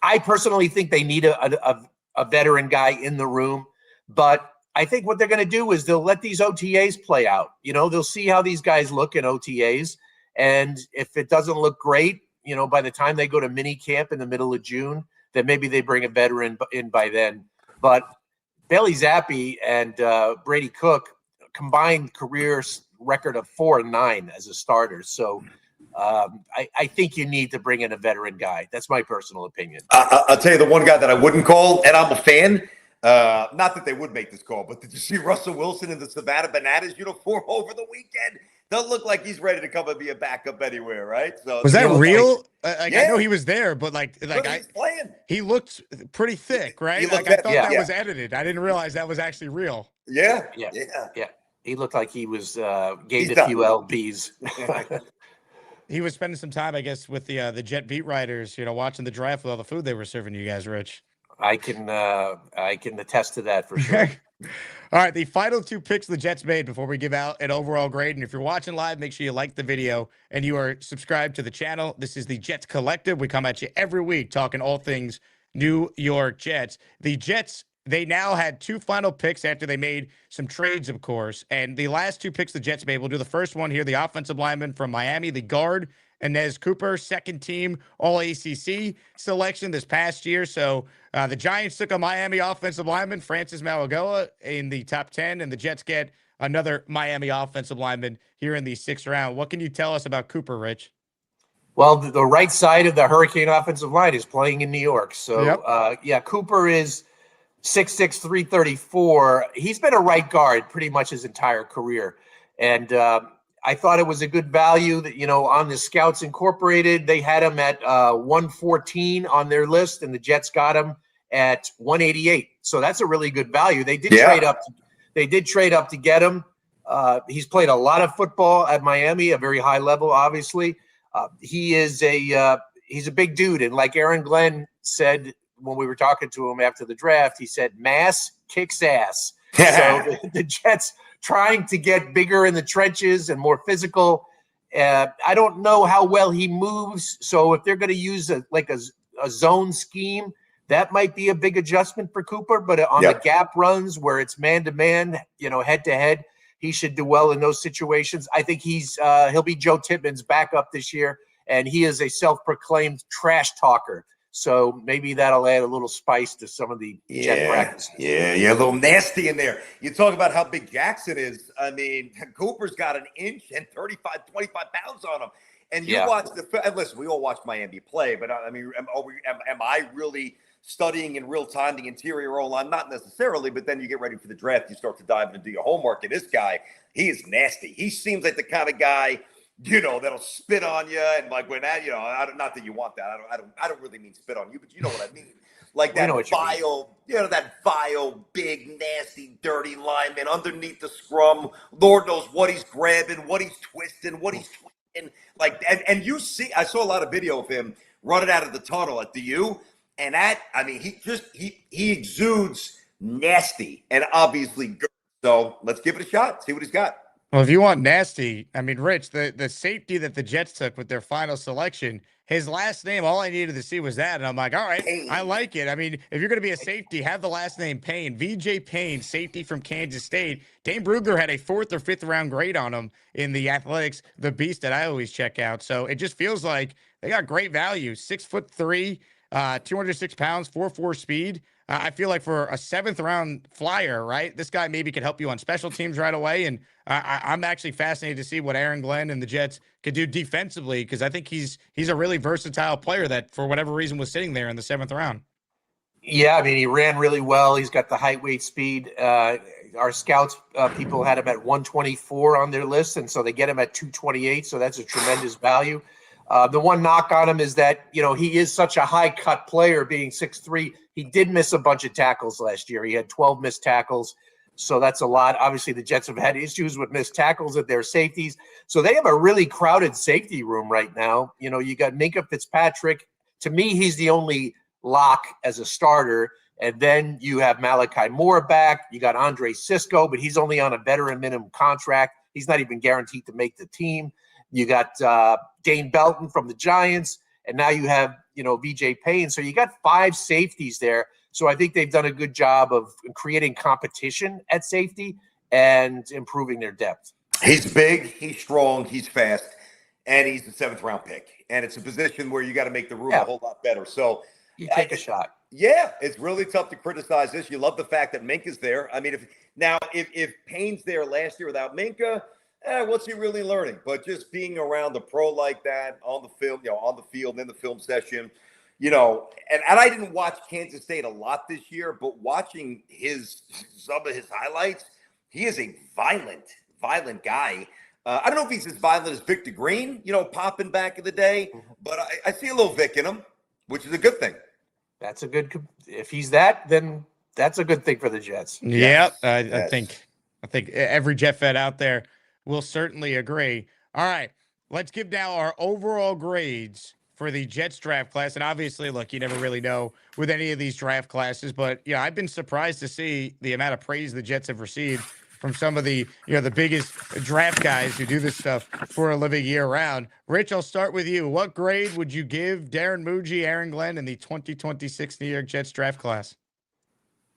I personally think they need a veteran guy in the room, but I think what they're going to do is they'll let these OTAs play out. They'll see how these guys look in OTAs, and if it doesn't look great, by the time they go to mini camp in the middle of June, then maybe they bring a veteran in by then. But Bailey Zappi and Brady Cook combined career record of 4-9 as a starter. So I think you need to bring in a veteran guy. That's my personal opinion. I'll tell you the one guy that I wouldn't call, and I'm a fan. Not that they would make this call, but did you see Russell Wilson in the Savannah Bananas uniform over the weekend? Doesn't look like he's ready to come and be a backup anywhere, right? So was that real? I know he was there, but he's playing. He looked pretty thick, right? I thought that was edited. I didn't realize that was actually real. Yeah. He looked like he was gained a few lbs. He was spending some time, I guess, with the Jet beat writers, watching the draft with all the food they were serving you guys, Rich. I can attest to that for sure. All right, the final two picks the Jets made before we give out an overall grade. And if you're watching live, make sure you like the video and you are subscribed to the channel. This is the Jets Collective. We come at you every week talking all things New York Jets. The Jets, they now had two final picks after they made some trades, of course. And the last two picks the Jets made, we'll do the first one here, the offensive lineman from Miami, the guard, Inez Cooper, second team All ACC selection this past year. So the Giants took a Miami offensive lineman, Francis Mauigoa, in the top 10, and the Jets get another Miami offensive lineman here in the 6th round. What can you tell us about Cooper, Rich? Well, the right side of the Hurricane offensive line is playing in New York. So, Yep. Cooper is 6'6", 334. He's been a right guard pretty much his entire career. And I thought it was a good value that, on the Scouts Incorporated, they had him at 114 on their list, and the Jets got him at 188. So that's a really good value. They did trade up. They did trade up to get him. He's played a lot of football at Miami, a very high level, obviously. He's a big dude. And like Aaron Glenn said when we were talking to him after the draft, he said, mass kicks ass. So the Jets trying to get bigger in the trenches and more physical. I don't know how well he moves. So if they're going to use a zone scheme, that might be a big adjustment for Cooper. But on the gap runs where it's man-to-man, head to head, he should do well in those situations. I think he'll be Joe Tippmann's backup this year, and he is a self-proclaimed trash talker. So maybe that'll add a little spice to some of the Jet practices. Yeah, a little nasty in there. You talk about how big Jackson is. I mean, Cooper's got an inch and 25 pounds on him. And you watch and listen, we all watch Miami play, but I mean, am I really studying in real time the interior O-line? Not necessarily, but then you get ready for the draft, you start to dive into your homework. And this guy, he is nasty. He seems like the kind of guy, that'll spit on you, and like when that, not that you want that. I don't really mean spit on you, but you know what I mean. Like that vile, that vile, big, nasty, dirty lineman underneath the scrum. Lord knows what he's grabbing, what he's twisting, what he's tweaking. Like, and you see, I saw a lot of video of him running out of the tunnel at the U, and he exudes nasty and obviously good. So let's give it a shot. See what he's got. Well, if you want nasty, I mean, Rich, the safety that the Jets took with their final selection, his last name, all I needed to see was that. And I'm like, all right, I like it. I mean, if you're going to be a safety, have the last name Payne. VJ Payne, safety from Kansas State. Dane Brugler had a 4th or 5th round grade on him in the Athletics, the beast that I always check out. So it just feels like they got great value. 6'3", 206 pounds, 4.4 speed. I feel like for a 7th round flyer, right, this guy maybe could help you on special teams right away. And I'm actually fascinated to see what Aaron Glenn and the Jets could do defensively, because I think he's a really versatile player that, for whatever reason, was sitting there in the 7th round. Yeah, I mean, he ran really well. He's got the height, weight, speed. Our scouts people had him at 124 on their list, and so they get him at 228. So that's a tremendous value. The one knock on him is that, he is such a high cut player, being 6'3". He did miss a bunch of tackles last year. He had 12 missed tackles. So that's a lot. Obviously, the Jets have had issues with missed tackles at their safeties. So they have a really crowded safety room right now. You got Minkah Fitzpatrick. To me, he's the only lock as a starter. And then you have Malachi Moore back. You got Andre Sisco, but he's only on a veteran minimum contract. He's not even guaranteed to make the team. You got Dane Belton from the Giants, and now you have, VJ Payne. So you got 5 safeties there. So I think they've done a good job of creating competition at safety and improving their depth. He's big, he's strong, he's fast, and he's the 7th round pick. And it's a position where you got to make the room a whole lot better. So you take a shot. Yeah, it's really tough to criticize this. You love the fact that Minkah's there. I mean, if Payne's there last year without Minkah, what's he really learning? But just being around a pro like that on the film, on the field, in the film session, and I didn't watch Kansas State a lot this year, but watching some of his highlights, he is a violent guy. I don't know if he's as violent as Victor Green, popping back in the day, but I see a little Vic in him, which is a good thing. That's a good. If he's that, then that's a good thing for the Jets. Yep, I think every Jet fan out there will certainly agree. All right, let's give now our overall grades for the Jets draft class. And obviously, look, you never really know with any of these draft classes, but yeah, I've been surprised to see the amount of praise the Jets have received from some of the, the biggest draft guys who do this stuff for a living year round. Rich, I'll start with you. What grade would you give Darren Muji, Aaron Glenn in the 2026 New York Jets draft class?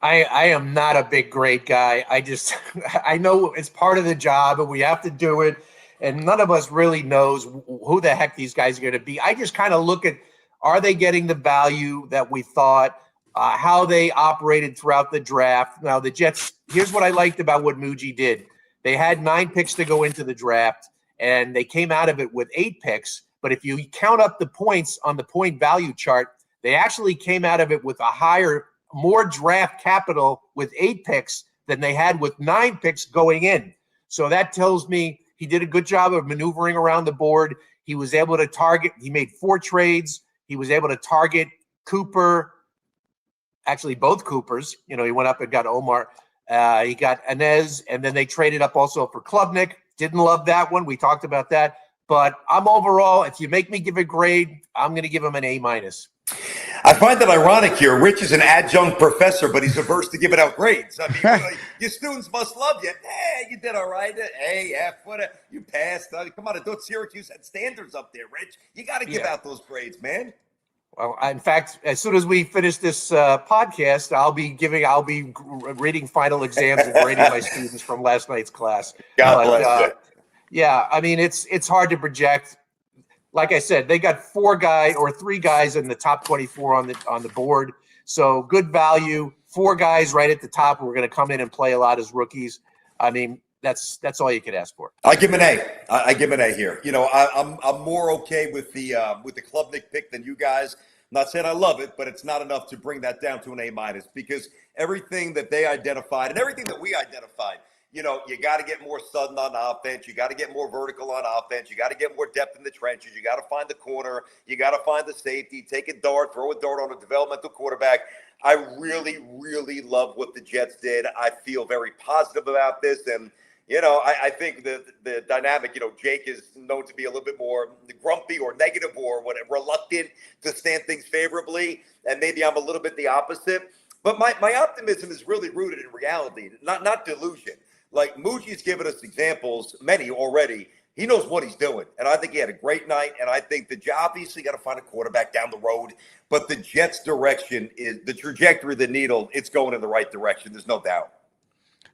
I am not a big grade guy. I know it's part of the job and we have to do it. And none of us really knows who the heck these guys are going to be. I just kind of look at, are they getting the value that we thought, how they operated throughout the draft. Now the Jets, here's what I liked about what Muji did. They had 9 picks to go into the draft and they came out of it with 8 picks. But if you count up the points on the point value chart, they actually came out of it with more draft capital with 8 picks than they had with 9 picks going in. So that tells me he did a good job of maneuvering around the board. He was able to target. He made 4 trades. He was able to target Cooper, actually both Coopers. He went up and got Omar. He got Inez, and then they traded up also for Clubnick. Didn't love that one. We talked about that. But I'm overall, if you make me give a grade, I'm going to give him an A-. I find that ironic here. Rich is an adjunct professor, but he's averse to giving out grades. I mean, your students must love you. Hey, you did all right. A, F, whatever. You passed. Come on, I thought Syracuse had standards up there, Rich. You got to give out those grades, man. Well, in fact, as soon as we finish this podcast, I'll be reading final exams and grading my students from last night's class. God bless you. Yeah, I mean, it's hard to project. Like I said, they got 3 guys in the top 24 on the board. So good value, 4 guys right at the top who are going to come in and play a lot as rookies. I mean, that's all you could ask for. I give him an A. I give him an A here. I'm more okay with the Clubnick pick than you guys. I'm not saying I love it, but it's not enough to bring that down to an A- because everything that they identified and everything that we identified. You got to get more sudden on offense. You got to get more vertical on offense. You got to get more depth in the trenches. You got to find the corner. You got to find the safety. Take a dart, throw a dart on a developmental quarterback. I really, really love what the Jets did. I feel very positive about this. And, I think the dynamic, Jake is known to be a little bit more grumpy or negative or whatever, reluctant to stand things favorably. And maybe I'm a little bit the opposite. But my optimism is really rooted in reality, not delusion. Like Muji's given us examples, many already. He knows what he's doing. And I think he had a great night. And I think the Jets obviously got to find a quarterback down the road. But the Jets' direction is the trajectory of the needle. It's going in the right direction. There's no doubt.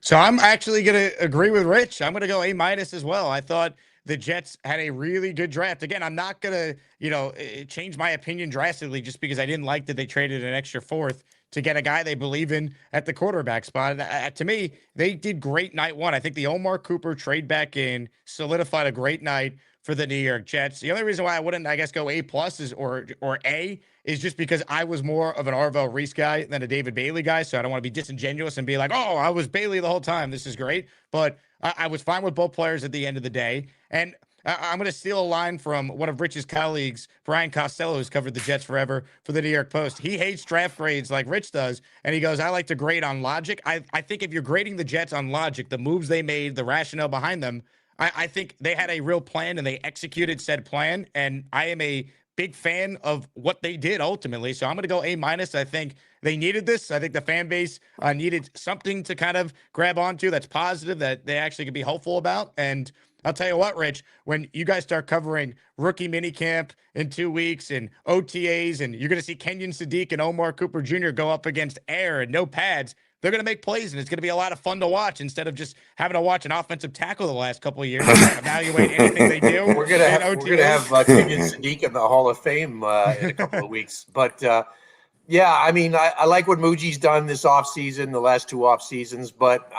So I'm actually going to agree with Rich. I'm going to go A- as well. I thought the Jets had a really good draft. Again, I'm not going to, change my opinion drastically just because I didn't like that they traded an extra 4th to get a guy they believe in at the quarterback spot. To me, they did great night 1. I think the Omar Cooper trade back in solidified a great night for the New York Jets. The only reason why I wouldn't, I guess, go A+ is or A is just because I was more of an Arvell Reese guy than a David Bailey guy. So I don't want to be disingenuous and be like, oh, I was Bailey the whole time. This is great. But I was fine with both players at the end of the day. And I'm going to steal a line from one of Rich's colleagues, Brian Costello, who's covered the Jets forever for the New York Post. He hates draft grades like Rich does. And he goes, I like to grade on logic. I think if you're grading the Jets on logic, the moves they made, the rationale behind them, I think they had a real plan and they executed said plan. And I am a big fan of what they did ultimately. So I'm going to go A-. I think they needed this. I think the fan base needed something to kind of grab onto that's positive, that they actually could be hopeful about. And I'll tell you what, Rich, when you guys start covering rookie minicamp in 2 weeks and OTAs, and you're going to see Kenyon Sadiq and Omar Cooper Jr. go up against air and no pads, they're going to make plays, and it's going to be a lot of fun to watch instead of just having to watch an offensive tackle the last couple of years and evaluate anything they do. We're going to have Kenyon Sadiq in the Hall of Fame in a couple of weeks. But, yeah, I mean, I like what Muji's done this offseason, the last 2 off seasons. But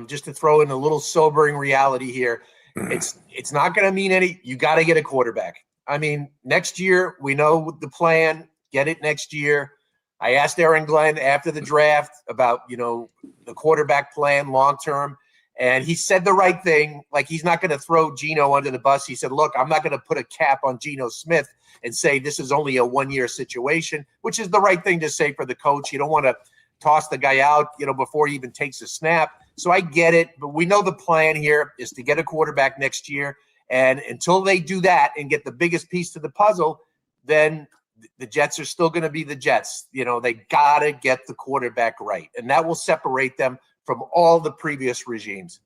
just to throw in a little sobering reality here, it's not going to mean any. You got to get a quarterback. I mean, next year, we know the plan. Get it next year. I asked Aaron Glenn after the draft about, the quarterback plan long term. And he said the right thing. Like, he's not going to throw Geno under the bus. He said, look, I'm not going to put a cap on Geno Smith and say this is only a 1-year situation, which is the right thing to say for the coach. You don't want to toss the guy out, before he even takes a snap. So I get it. But we know the plan here is to get a quarterback next year. And until they do that and get the biggest piece to the puzzle, then the Jets are still going to be the Jets. You know, they got to get the quarterback right, and that will separate them from all the previous regimes.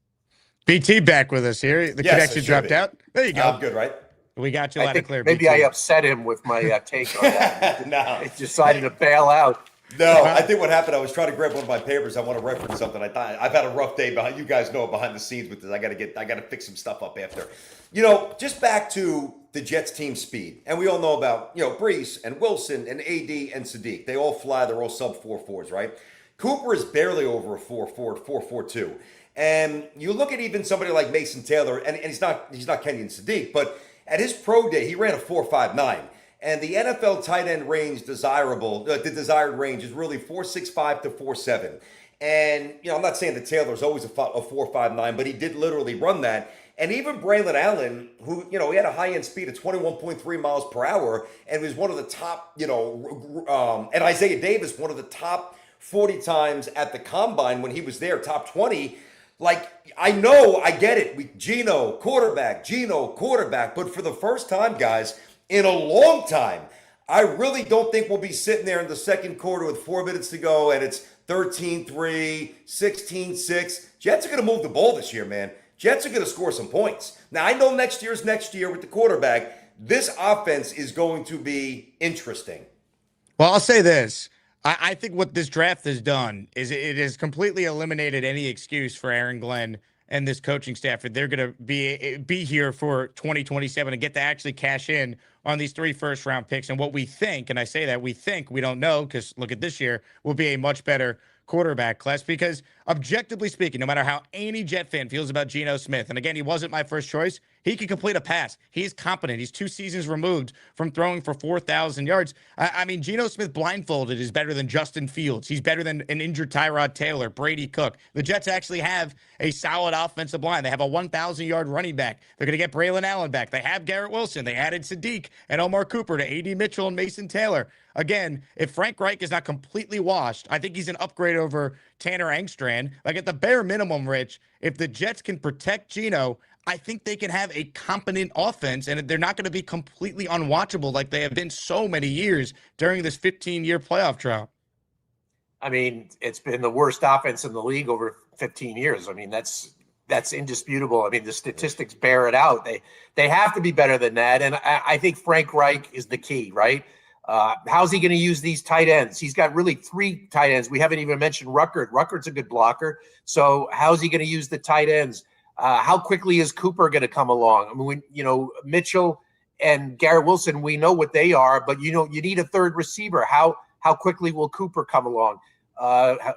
BT back with us here. The connection dropped out. There you go. I'm good, right? We got you loud and clear. Maybe BT. I upset him with my take on that. No. He decided to bail out. No, I think what happened, I was trying to grab one of my papers. I want to reference something. I thought I've had a rough day behind, you guys know, behind the scenes with this. I got to fix some stuff up after. You know, just back to the Jets team speed. And we all know about, you know, Breece and Wilson and AD and Sadiq. They all fly. They're all sub 4.4s, right? Cooper is barely over a 4.4, 4.42. And you look at even somebody like Mason Taylor, and he's not Kenyon Sadiq, but at his pro day, he ran a 4.59. And the NFL tight end range the desired range is really 4.65 to 4.7. And, you know, I'm not saying that Taylor's always a 4.59, but he did literally run that. And even Braylon Allen, who, you know, he had a high-end speed of 21.3 miles per hour and was one of the top, you know, and Isaiah Davis, one of the top 40 times at the combine when he was there, top 20. Like, I know, I get it. Geno, quarterback, but for the first time, guys, in a long time, I really don't think we'll be sitting there in the second quarter with 4 minutes to go and it's 13-3, 16-6. Jets are going to move the ball this year, man. Jets are going to score some points. Now, I know next year's next year with the quarterback. This offense is going to be interesting. Well, I'll say this. I think what this draft has done is it has completely eliminated any excuse for Aaron Glenn and this coaching staff. They're going to be here for 2027 and get to actually cash in on these 3 first-round picks. And what we think, and I say that we think, we don't know, because look at this year, will be a much better quarterback class. Because objectively speaking, no matter how any Jet fan feels about Geno Smith, and again, he wasn't my first choice, he can complete a pass. He's competent. He's 2 seasons removed from throwing for 4,000 yards. I mean, Geno Smith blindfolded is better than Justin Fields. He's better than an injured Tyrod Taylor, Brady Cook. The Jets actually have a solid offensive line. They have a 1,000-yard running back. They're going to get Braylon Allen back. They have Garrett Wilson. They added Sadiq and Omar Cooper to A.D. Mitchell and Mason Taylor. Again, if Frank Reich is not completely washed, I think he's an upgrade over Tanner Engstrand. Like, at the bare minimum, Rich, if the Jets can protect Geno, I think they can have a competent offense, and they're not going to be completely unwatchable like they have been so many years during this 15-year playoff drought. I mean, it's been the worst offense in the league over 15 years. I mean, that's indisputable. I mean, the statistics bear it out. They have to be better than that, and I think Frank Reich is the key, right? How's he going to use these tight ends? He's got really 3 tight ends. We haven't even mentioned Ruckert. Ruckert's a good blocker. So how's he going to use the tight ends? How quickly is Cooper going to come along? I mean, Mitchell and Garrett Wilson, we know what they are, but you need a third receiver. How quickly will Cooper come along?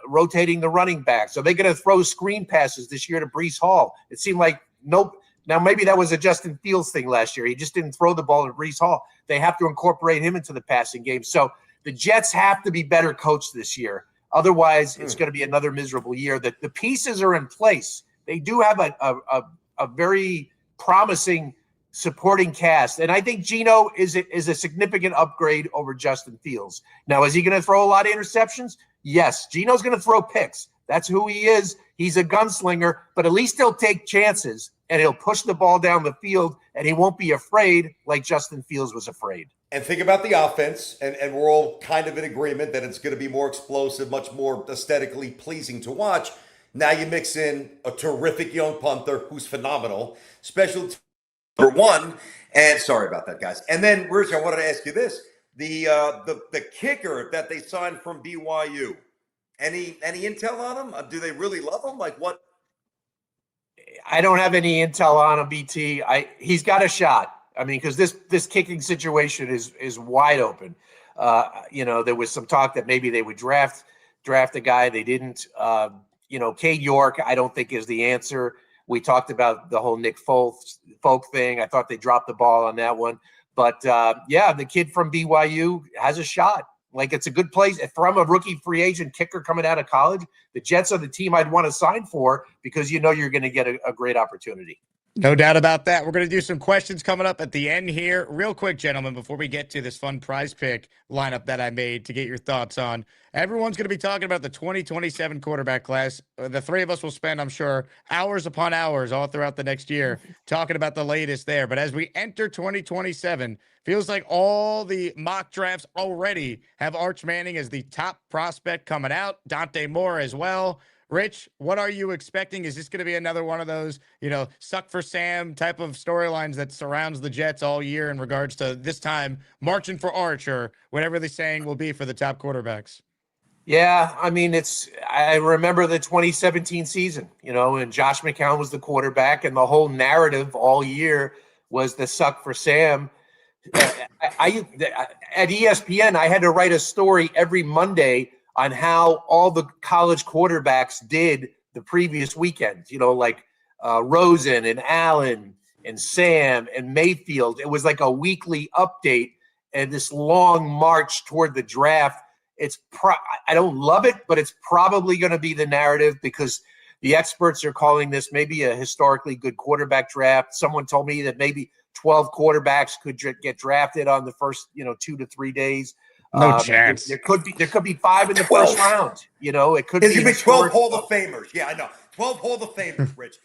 Rotating the running back. So they're going to throw screen passes this year to Breece Hall. It seemed like nope. Now, maybe that was a Justin Fields thing last year. He just didn't throw the ball to Breece Hall. They have to incorporate him into the passing game. So the Jets have to be better coached this year. Otherwise, it's going to be another miserable year. The pieces are in place. They do have a very promising supporting cast. And I think Geno is a significant upgrade over Justin Fields. Now, is he going to throw a lot of interceptions? Yes. Geno's going to throw picks. That's who he is. He's a gunslinger, but at least he'll take chances and he'll push the ball down the field and he won't be afraid like Justin Fields was afraid. And think about the offense, and we're all kind of in agreement that it's going to be more explosive, much more aesthetically pleasing to watch. Now you mix in a terrific young punter who's phenomenal, special number 1, and sorry about that, guys. And then, Rich, I wanted to ask you this: the kicker that they signed from BYU. Any intel on him? Do they really love him? Like what? I don't have any intel on him, BT. He's got a shot. I mean, because this kicking situation is wide open. There was some talk that maybe they would draft a guy. They didn't. Cade York, I don't think is the answer. We talked about the whole Nick Folk thing. I thought they dropped the ball on that one. But the kid from BYU has a shot. Like, it's a good place. If I'm a rookie free agent kicker coming out of college, the Jets are the team I'd want to sign for because you're going to get a great opportunity. No doubt about that. We're going to do some questions coming up at the end here. Real quick, gentlemen, before we get to this fun prize pick lineup that I made to get your thoughts on. Everyone's going to be talking about the 2027 quarterback class. The three of us will spend, I'm sure, hours upon hours all throughout the next year talking about the latest there. But as we enter 2027, feels like all the mock drafts already have Arch Manning as the top prospect coming out, Dante Moore as well. Rich, what are you expecting? Is this going to be another one of those, suck for Sam type of storylines that surrounds the Jets all year in regards to this time marching for Arch or whatever the saying will be for the top quarterbacks? Yeah, I mean, I remember the 2017 season, and Josh McCown was the quarterback, and the whole narrative all year was the suck for Sam. At ESPN, I had to write a story every Monday on how all the college quarterbacks did the previous weekend, like Rosen and Allen and Sam and Mayfield. It was like a weekly update and this long march toward the draft. I don't love it, but it's probably going to be the narrative because the experts are calling this maybe a historically good quarterback draft. Someone told me that maybe 12 quarterbacks could get drafted on the first, 2 to 3 days. No chance. There could be 5 in the 12. first round. It could There's be gonna be 12 historic. Hall of Famers. Yeah, I know. 12 Hall of Famers, Rich.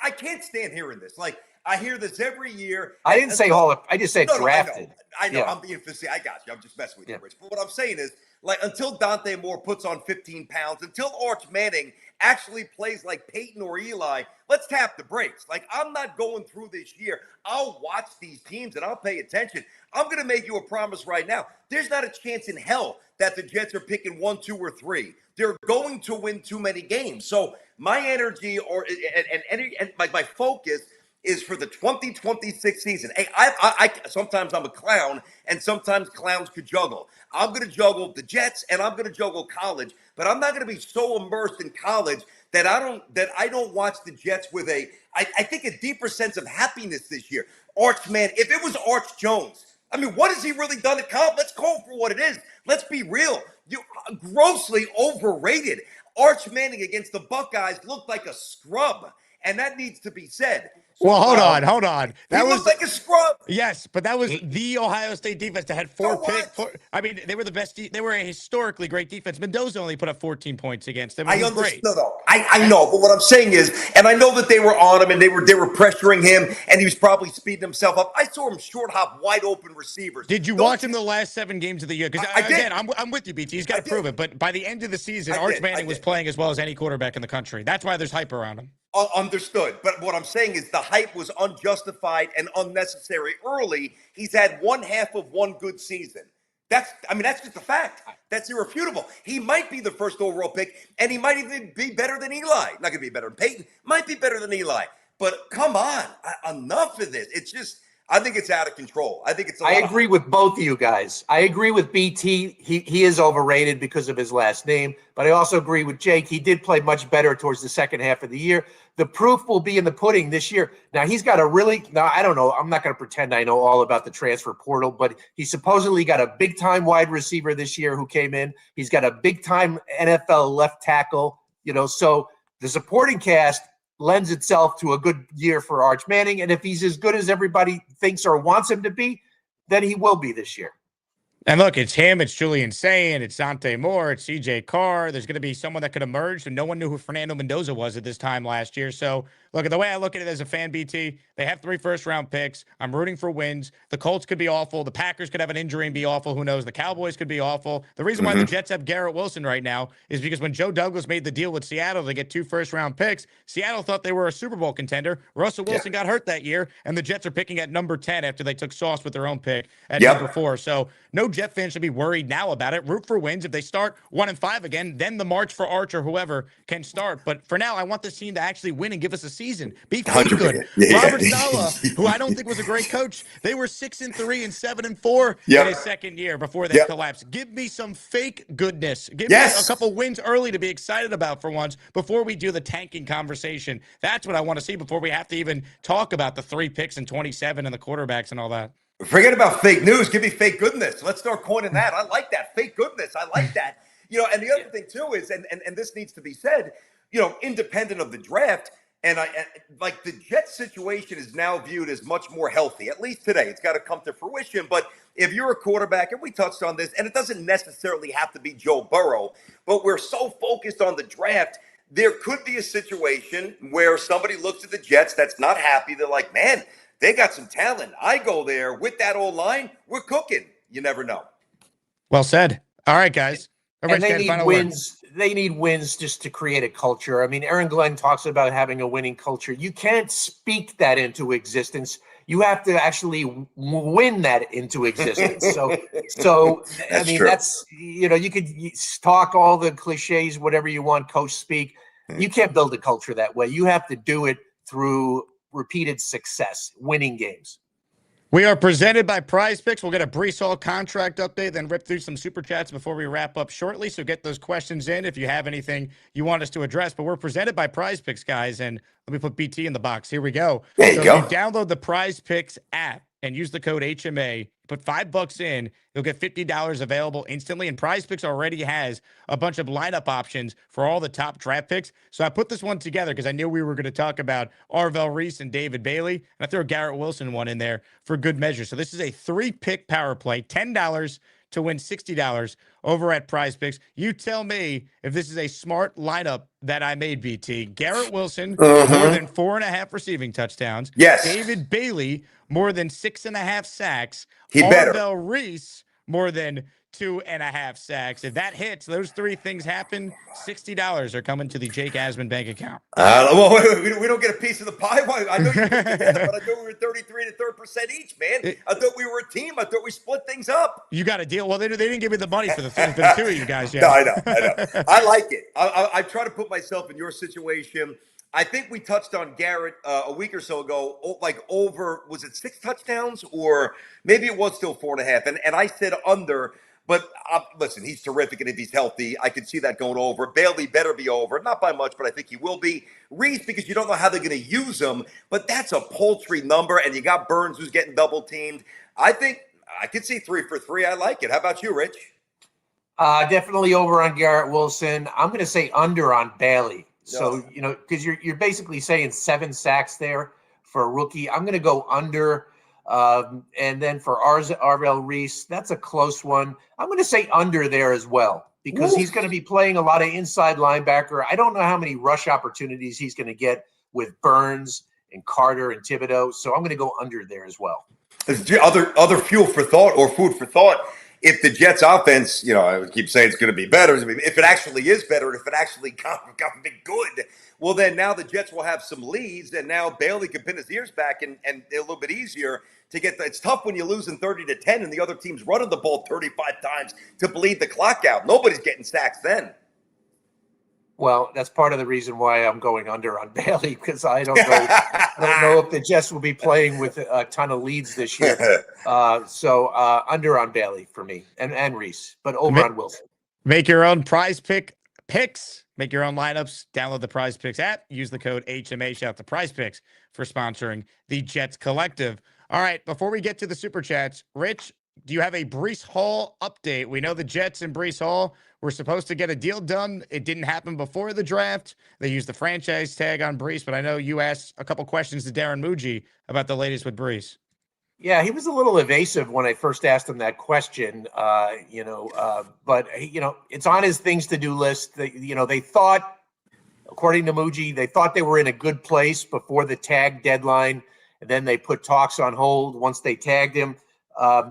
I can't stand hearing this. Like, I hear this every year. I didn't say Hall of. I just said drafted. I know. Yeah. I'm being facetious. I got you. I'm just messing with you, Rich. But what I'm saying is, like, until Dante Moore puts on 15 pounds, until Arch Manning actually plays like Peyton or Eli, let's tap the brakes. Like, I'm not going through this year. I'll watch these teams and I'll pay attention. I'm going to make you a promise right now. There's not a chance in hell that the Jets are picking 1, 2, or 3. They're going to win too many games. So my energy and my focus is for the 2026 season. Hey, I sometimes I'm a clown, and sometimes clowns could juggle. I'm going to juggle the Jets, and I'm going to juggle college, but I'm not going to be so immersed in college that I don't watch the Jets with I think a deeper sense of happiness this year. Arch, man, if it was Arch Jones, I mean, what has he really done at college? Let's call it for what it is. Let's be real. You grossly overrated. Arch Manning against the Buckeyes looked like a scrub, and that needs to be said. So, well, hold on. That was like a scrub. Yes, but that was the Ohio State defense that had 4 picks. I mean, they were the best. They were a historically great defense. Mendoza only put up 14 points against them. I understand. No. I know, but what I'm saying is, and I know that they were on him and they were pressuring him, and he was probably speeding himself up. I saw him short hop wide open receivers. Did you watch him the last 7 games of the year? Because again, I'm with you, BT. He's got to prove it. But by the end of the season, Arch Manning was playing as well as any quarterback in the country. That's why there's hype around him. Understood. But what I'm saying is the hype was unjustified and unnecessary early. He's had one half of one good season. That's just a fact. That's irrefutable. He might be the first overall pick, and he might even be better than Eli. Not going to be better than Peyton. Might be better than Eli. But come on, enough of this. It's just, I think it's out of control. I think it's. I agree with both of you guys. I agree with BT. He is overrated because of his last name, but I also agree with Jake. He did play much better towards the second half of the year. The proof will be in the pudding this year. Now, he's got I don't know. I'm not going to pretend I know all about the transfer portal, but he supposedly got a big-time wide receiver this year who came in. He's got a big-time NFL left tackle, so the supporting cast lends itself to a good year for Arch Manning. And if he's as good as everybody thinks or wants him to be, then he will be this year. And look, it's him, it's Julian Sayin, it's Dante Moore, it's CJ Carr. There's going to be someone that could emerge, and no one knew who Fernando Mendoza was at this time last year. So, look, the way I look at it as a fan, BT, they have 3 first-round picks. I'm rooting for wins. The Colts could be awful. The Packers could have an injury and be awful. Who knows? The Cowboys could be awful. The reason why the Jets have Garrett Wilson right now is because when Joe Douglas made the deal with Seattle to get 2 first-round picks, Seattle thought they were a Super Bowl contender. Russell Wilson got hurt that year, and the Jets are picking at number 10 after they took Sauce with their own pick at number 4. So, no Jet fan should be worried now about it. Root for wins. If they start 1-5 again, then the march for Arch or whoever can start. But for now, I want this team to actually win and give us a season. Be fake good. Robert Saleh, who I don't think was a great coach, they were 6-3 and 7-4 in his second year before they collapsed. Give me some fake goodness. Give me a couple wins early to be excited about for once before we do the tanking conversation. That's what I want to see before we have to even talk about the 3 picks in 27 and the quarterbacks and all that. Forget about fake news. Give me fake goodness. Let's start coining that. I like that. Fake goodness. I like that. And the other thing, too, is, and this needs to be said, independent of the draft, Like the Jets situation is now viewed as much more healthy, at least today. It's got to come to fruition. But if you're a quarterback, and we touched on this, and it doesn't necessarily have to be Joe Burrow, but we're so focused on the draft, there could be a situation where somebody looks at the Jets that's not happy. They're like, man, they got some talent. I go there with that old line. We're cooking. You never know. Well said. All right, guys. And they need wins. They need wins just to create a culture. I mean, Aaron Glenn talks about having a winning culture. You can't speak that into existence. You have to actually win that into existence. So I mean, true. That's, you could talk all the cliches, whatever you want, coach speak. You can't build a culture that way. You have to do it through repeated success, winning games. We are presented by Prize Picks. We'll get a Breece Hall contract update, then rip through some super chats before we wrap up shortly. So get those questions in if you have anything you want us to address. But we're presented by Prize Picks, guys. And let me put BT in the box. Here we go. There you go. If you download the Prize Picks app and use the code HMA, put $5 in, you'll get $50 available instantly. And Prize Picks already has a bunch of lineup options for all the top draft picks. So I put this one together because I knew we were going to talk about Arvell Reese and David Bailey. And I threw a Garrett Wilson one in there for good measure. So this is a 3-pick power play, $10 to win $60 over at Prize Picks. You tell me if this is a smart lineup that I made, BT. Garrett Wilson, more than 4.5 receiving touchdowns. Yes. David Bailey, more than 6.5 sacks. He better. Arvell Reese, more than 2.5 sacks. If that hits, those three things happen, $60 are coming to the Jake Asman bank account. Well, we don't get a piece of the pie. I know you put it together, but I thought we were 33 to 30% each, man. I thought we were a team. I thought we split things up. You got a deal. Well, they didn't give me the money for the two of you guys yet. No, I know. I like it. I try to put myself in your situation. I think we touched on Garrett a week or so ago, was it 6 touchdowns, or maybe it was still 4.5? And I said under. But listen, he's terrific, and if he's healthy, I could see that going over. Bailey better be over, not by much, but I think he will be. Reese, because you don't know how they're going to use him, but that's a paltry number, and you got Burns who's getting double-teamed. I think I could see 3 for 3. I like it. How about you, Rich? Definitely over on Garrett Wilson. I'm going to say under on Bailey. So, because you're basically saying 7 sacks there for a rookie. I'm going to go under. And then for Arvell Reese, that's a close one. I'm going to say under there as well, because he's going to be playing a lot of inside linebacker. I don't know how many rush opportunities he's going to get with Burns and Carter and Thibodeau. So I'm going to go under there as well. Other fuel for thought, or food for thought. If the Jets offense, I would keep saying it's going to be better. If it actually is better, and if it actually got good, well, then now the Jets will have some leads, and now Bailey can pin his ears back and a little bit easier to get. It's tough when you're losing 30-10 and the other team's running the ball 35 times to bleed the clock out. Nobody's getting sacks then. Well, that's part of the reason why I'm going under on Bailey, because I don't know if the Jets will be playing with a ton of leads this year. So under on Bailey for me and Reese, but over on Wilson. Make your own Prize picks. Make your own lineups. Download the Prize Picks app. Use the code HMA. Shout out to Prize Picks for sponsoring the Jets Collective. All right, before we get to the super chats, Rich, do you have a Breece Hall update? We know the Jets and Breece Hall were supposed to get a deal done. It didn't happen before the draft. They used the franchise tag on Breece, but I know you asked a couple questions to Darren Muji about the latest with Breece. Yeah, he was a little evasive when I first asked him that question, but it's on his things to do list. They thought, according to Muji, they thought they were in a good place before the tag deadline, and then they put talks on hold once they tagged him.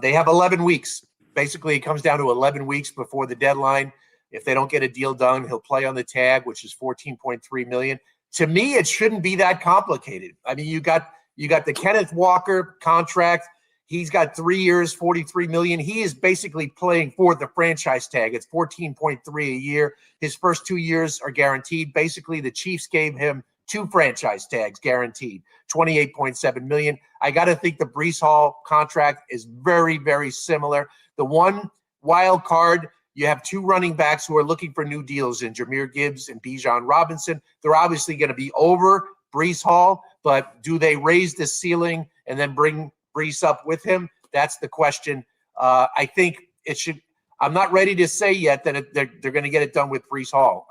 They have 11 weeks. Basically, it comes down to 11 weeks before the deadline. If they don't get a deal done, he'll play on the tag, which is $14.3 million. To me, it shouldn't be that complicated. I mean, you got the Kenneth Walker contract. He's got 3 years, $43 million. He is basically playing for the franchise tag. It's $14.3 a year. His first 2 years are guaranteed. Basically, the Chiefs gave him 2 franchise tags guaranteed, $28.7 million. I got to think the Breece Hall contract is very, very similar. The one wild card, you have 2 running backs who are looking for new deals in Jahmyr Gibbs and Bijan Robinson. They're obviously going to be over Breece Hall, but do they raise the ceiling and then bring Breece up with him? That's the question. I think it should. I'm not ready to say yet that they're going to get it done with Breece Hall.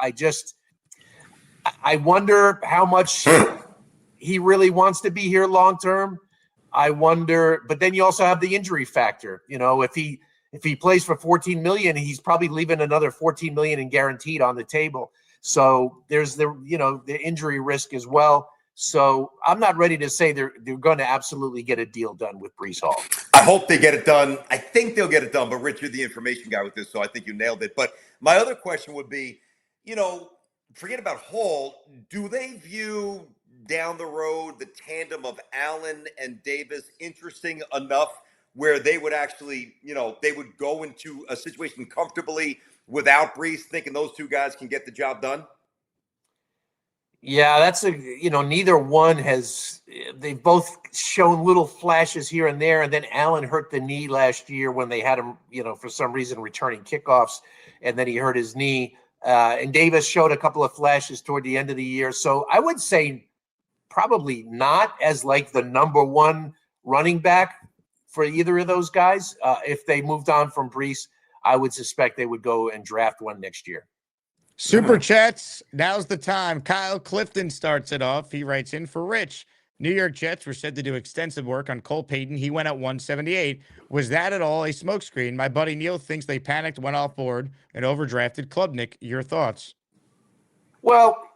I wonder how much he really wants to be here long term. I wonder, but then you also have the injury factor. If he plays for $14 million, he's probably leaving another $14 million in guaranteed on the table. So there's the injury risk as well. So I'm not ready to say they're going to absolutely get a deal done with Breece Hall. I hope they get it done. I think they'll get it done, but Rich, you're the information guy with this, so I think you nailed it. But my other question would be, forget about Hall. Do they view down the road the tandem of Allen and Davis interesting enough where they would actually, they would go into a situation comfortably without Breece, thinking those two guys can get the job done? Yeah, neither one they've both shown little flashes here and there. And then Allen hurt the knee last year when they had him, for some reason returning kickoffs, and then he hurt his knee. And Davis showed a couple of flashes toward the end of the year. So I would say probably not as like the number one running back for either of those guys. If they moved on from Breece, I would suspect they would go and draft one next year. Super chats. Now's the time. Kyle Clifton starts it off. He writes in for Rich. New York Jets were said to do extensive work on Cole Payton. He went at 178. Was that at all a smokescreen? My buddy Neil thinks they panicked, went off board, and overdrafted Klubnick. Your thoughts? Well,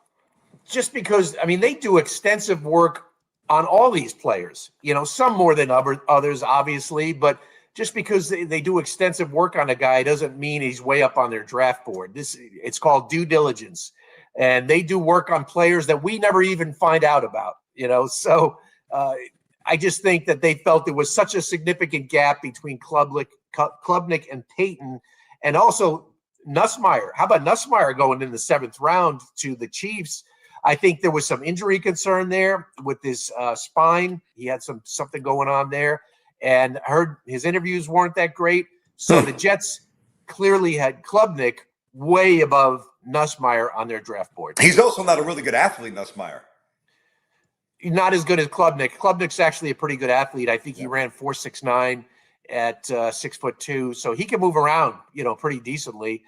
just because, they do extensive work on all these players, some more than others, obviously, but just because they do extensive work on a guy doesn't mean he's way up on their draft board. It's called due diligence, and they do work on players that we never even find out about, So I just think that they felt there was such a significant gap between Klubnick and Payton, and also Nussmeier. How about Nussmeier going in the 7th round to the Chiefs? I think there was some injury concern there with his spine. He had something going on there. And I heard his interviews weren't that great. So the Jets clearly had Klubnick way above Nussmeier on their draft board. He's also not a really good athlete, Nussmeier. Not as good as Klubnick. Klubnick's actually a pretty good athlete. I think he ran 4.69 at 6'2", so he can move around, pretty decently.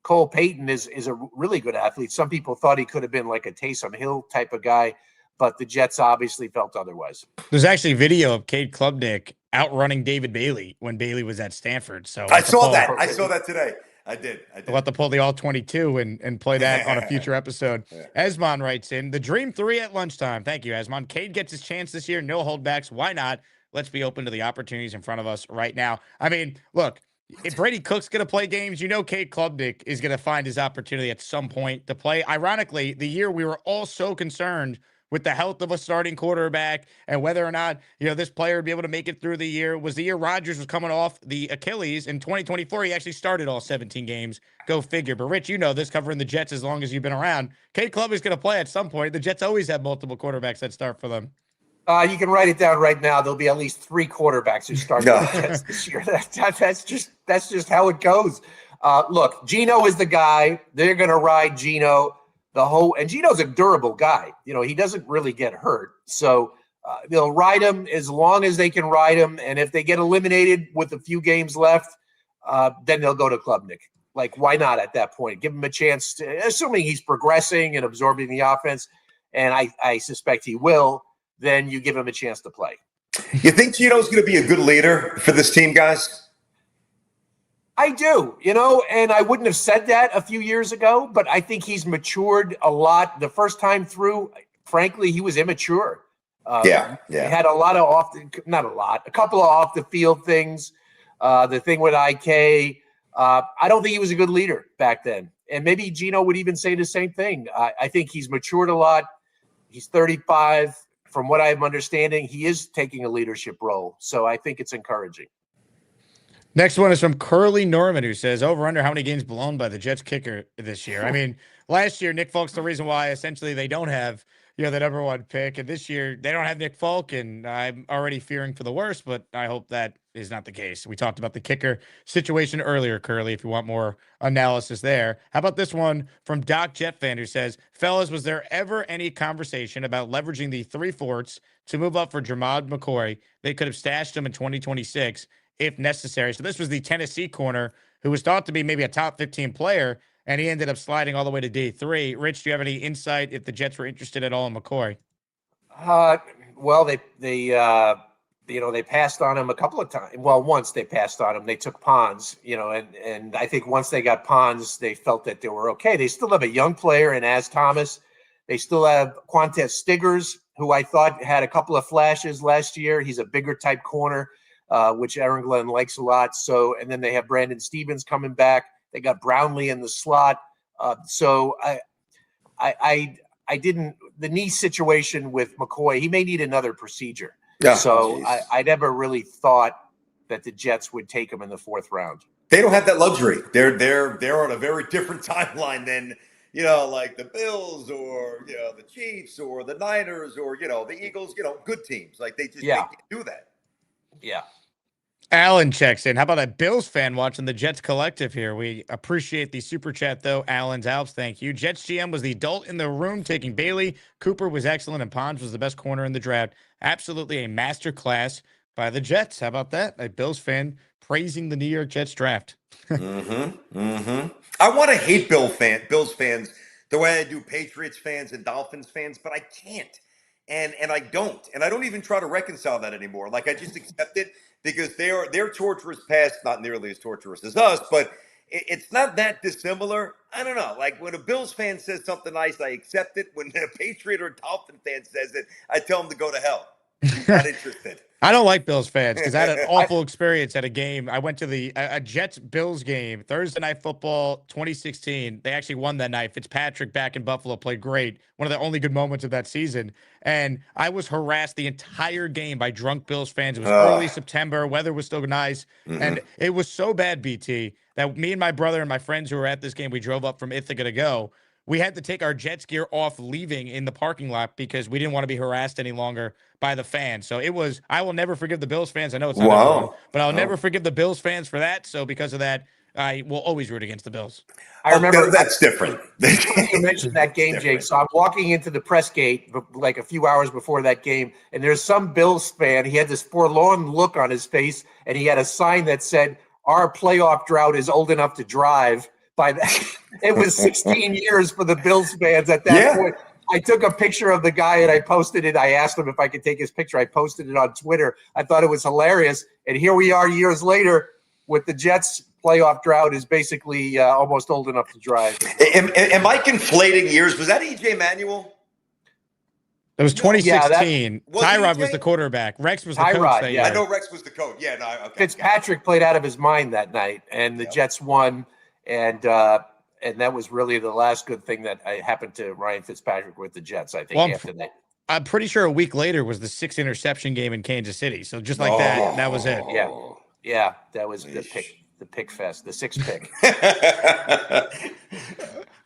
Cole Payton is a really good athlete. Some people thought he could have been like a Taysom Hill type of guy, but the Jets obviously felt otherwise. There's actually video of Kade Clubnick outrunning David Bailey when Bailey was at Stanford. So I saw that. I saw that today. I did. We'll have to pull the all-22 and play that on a future episode. Asman writes in, the Dream 3 at lunchtime. Thank you, Asman. Cade gets his chance this year. No holdbacks. Why not? Let's be open to the opportunities in front of us right now. Look, if Brady Cook's going to play games, Kade Clubnick is going to find his opportunity at some point to play. Ironically, the year we were all so concerned with the health of a starting quarterback and whether or not, this player would be able to make it through the year was the year Rodgers was coming off the Achilles. In 2024, he actually started all 17 games. Go figure. But Rich, this covering the Jets as long as you've been around. Kade Clubnick's going to play at some point. The Jets always have multiple quarterbacks that start for them. You can write it down right now. There'll be at least 3 quarterbacks who start for the Jets this year. That's just how it goes. Look, Geno is the guy. They're going to ride Geno. And Geno's a durable guy. He doesn't really get hurt. So they'll ride him as long as they can ride him. And if they get eliminated with a few games left, then they'll go to Klubnick. Like, why not at that point? Give him a chance assuming he's progressing and absorbing the offense. And I suspect he will. Then you give him a chance to play. You think Geno's going to be a good leader for this team, guys? I do, and I wouldn't have said that a few years ago, but I think he's matured a lot. The first time through, frankly, he was immature. He had a couple of off the field things. The thing with IK, I don't think he was a good leader back then. And maybe Geno would even say the same thing. I think he's matured a lot. He's 35. From what I'm understanding, he is taking a leadership role. So I think it's encouraging. Next one is from Curly Norman, who says, over under how many games blown by the Jets kicker this year? Last year, Nick Folk's the reason why essentially they don't have, the number 1 pick. And this year they don't have Nick Folk, and I'm already fearing for the worst, but I hope that is not the case. We talked about the kicker situation earlier, Curly, if you want more analysis there. How about this one from Doc Jetfan, who says, fellas, was there ever any conversation about leveraging the 3 forts to move up for Jermod McCoy? They could have stashed him in 2026. If necessary. So this was the Tennessee corner who was thought to be maybe a top 15 player and he ended up sliding all the way to day 3. Rich, do you have any insight if the Jets were interested at all in McCoy? Well, they passed on him a couple of times. Well, once they passed on him, they took Pons, and I think once they got Pons, they felt that they were okay. They still have a young player in As Thomas. They still have Quantez Stiggers, who I thought had a couple of flashes last year. He's a bigger type corner, which Aaron Glenn likes a lot. So, and then they have Brandon Stevens coming back. They got Brownlee in the slot. So I didn't, the knee situation with McCoy, he may need another procedure. Yeah. So I never really thought that the Jets would take him in the 4th round. They don't have that luxury. They're on a very different timeline than, like the Bills or, the Chiefs or the Niners or, the Eagles, good teams. Like they can't do that. Yeah. Alan checks in. How about a Bills fan watching the Jets collective here? We appreciate the super chat, though. Alan's Alps, thank you. Jets GM was the adult in the room taking Bailey. Cooper was excellent, and Pons was the best corner in the draft. Absolutely a master class by the Jets. How about that? A Bills fan praising the New York Jets draft. I want to hate Bills fans the way I do Patriots fans and Dolphins fans, but I can't. And I don't even try to reconcile that anymore. Like I just accept it because their torturous past, not nearly as torturous as us, but it's not that dissimilar. I don't know. Like when a Bills fan says something nice, I accept it. When a Patriot or Dolphin fan says it, I tell them to go to hell. Not interested. I don't like Bills fans because I had an awful experience at a game. I went to a Jets-Bills game, Thursday Night Football 2016. They actually won that night. Fitzpatrick back in Buffalo played great. One of the only good moments of that season. And I was harassed the entire game by drunk Bills fans. It was early September. Weather was still nice. And it was so bad, BT, that me and my brother and my friends who were at this game, we drove up from Ithaca to go. We had to take our Jets gear off leaving in the parking lot because we didn't want to be harassed any longer by the fans. So I will never forgive the Bills fans. I know it's not everyone, but I'll never forgive the Bills fans for that. So because of that, I will always root against the Bills. I remember that's different. You mentioned that game, Jake. So I'm walking into the press gate like a few hours before that game, and there's some Bills fan. He had this forlorn look on his face, and he had a sign that said, "Our playoff drought is old enough to drive." By that, it was 16 years for the Bills fans at that point. I took a picture of the guy and I posted it. I asked him if I could take his picture. I posted it on Twitter. I thought it was hilarious. And here we are years later with the Jets playoff drought is basically almost old enough to drive. Am I conflating years? Was that EJ Manuel? It was 2016. Tyrod was the quarterback. Rex was the coach that year. I know Rex was the coach. Yeah, no, okay. Fitzpatrick played out of his mind that night, and the Jets won. And that was really the last good thing that happened to Ryan Fitzpatrick with the Jets, I think, after that. I'm pretty sure a week later was the 6 interception game in Kansas City. So just like that was it. Yeah, that was the pick fest, the 6 pick.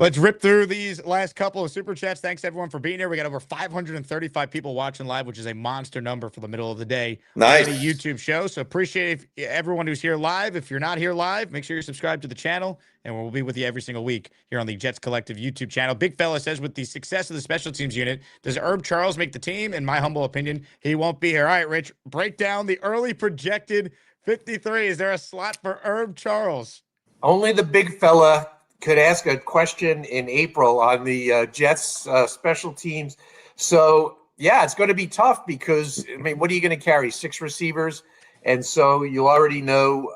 Let's rip through these last couple of super chats. Thanks everyone for being here. We got over 535 people watching live, which is a monster number for the middle of the day. Nice. On a YouTube show. So appreciate everyone who's here live. If you're not here live, make sure you're subscribed to the channel, and we'll be with you every single week here on the Jets Collective YouTube channel. Big Fella says, with the success of the special teams unit, does Herb Charles make the team? In my humble opinion, he won't be here. All right, Rich, break down the early projected 53. Is there a slot for Herb Charles? Only the Big Fella could ask a question in April on the Jets special teams. So, yeah, it's going to be tough because, I mean, what are you going to carry? 6 receivers? And so you already know,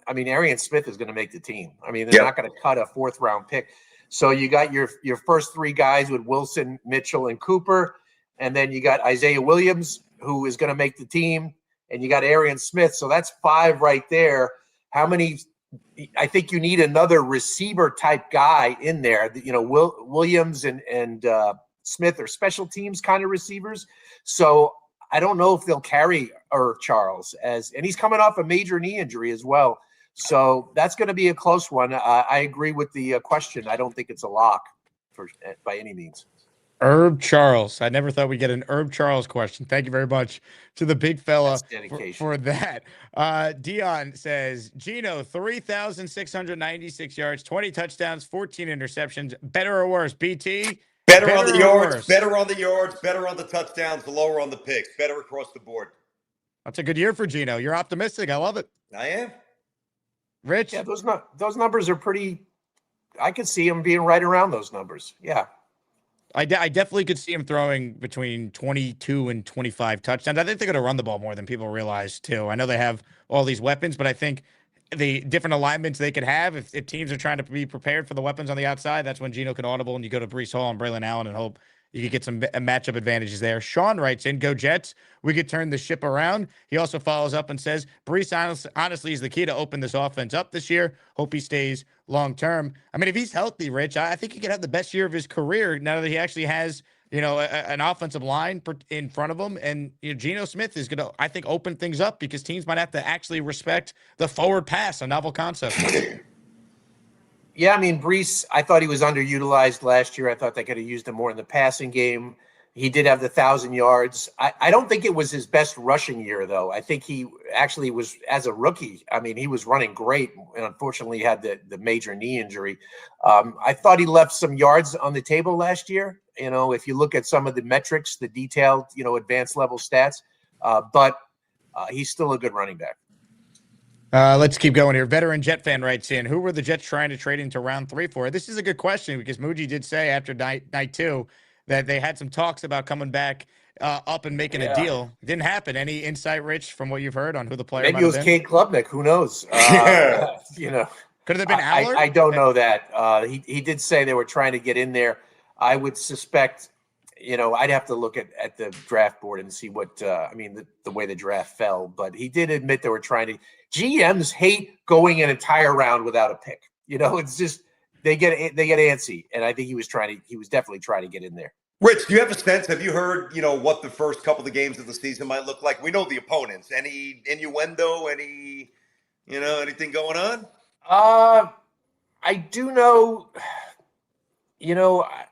Arian Smith is going to make the team. I mean, they're not going to cut a 4th round pick. So you got your first 3 guys with Wilson, Mitchell, and Cooper. And then you got Isaiah Williams, who is going to make the team. And you got Arian Smith. So that's 5 right there. How many? I think you need another receiver type guy in there. Williams and Smith are special teams kind of receivers. So I don't know if they'll carry Charles and he's coming off a major knee injury as well. So that's going to be a close one. I agree with the question. I don't think it's a lock by any means. Herb Charles. I never thought we'd get an Herb Charles question. Thank you very much to the Big Fella for that. Dion says, Gino, 3,696 yards, 20 touchdowns, 14 interceptions. Better or worse? BT? Better on the yards, better on the yards, better on the touchdowns, lower on the picks, better across the board. That's a good year for Gino. You're optimistic. I love it. I am. Rich? Yeah, those numbers are pretty I could see him being right around those numbers. Yeah. I definitely could see him throwing between 22 and 25 touchdowns. I think they're going to run the ball more than people realize, too. I know they have all these weapons, but I think the different alignments they could have, if teams are trying to be prepared for the weapons on the outside, that's when Geno can audible and you go to Breece Hall and Braylon Allen and hope you could get some matchup advantages there. Sean writes in, go Jets. We could turn the ship around. He also follows up and says, Breece honestly is the key to open this offense up this year. Hope he stays long term. I mean, if he's healthy, Rich, I think he could have the best year of his career now that he actually has, an offensive line in front of him. And Geno Smith is going to, I think, open things up because teams might have to actually respect the forward pass, a novel concept. Yeah, I mean, Breece, I thought he was underutilized last year. I thought they could have used him more in the passing game. He did have the 1,000 yards. I don't think it was his best rushing year, though. I think he actually was, as a rookie, I mean, he was running great, and unfortunately had the major knee injury. I thought he left some yards on the table last year. If you look at some of the metrics, the detailed, advanced level stats, but he's still a good running back. Let's keep going here. Veteran Jet fan writes in, who were the Jets trying to trade into round 3 for? This is a good question because Muji did say after night 2 that they had some talks about coming back up and making a deal. It didn't happen. Any insight, Rich, from what you've heard on who the player Maybe it was Kade Clubnick. Who knows? Could have been Allard? I don't know that. He did say they were trying to get in there. I would suspect, I'd have to look at the draft board and see what, the way the draft fell. But he did admit they were trying to. GMs hate going an entire round without a pick. It's just they get antsy, and I think he was definitely trying to get in there. Rich, do you have a sense? Have you heard, what the first couple of games of the season might look like? We know the opponents. Any innuendo? Any, anything going on? I do know.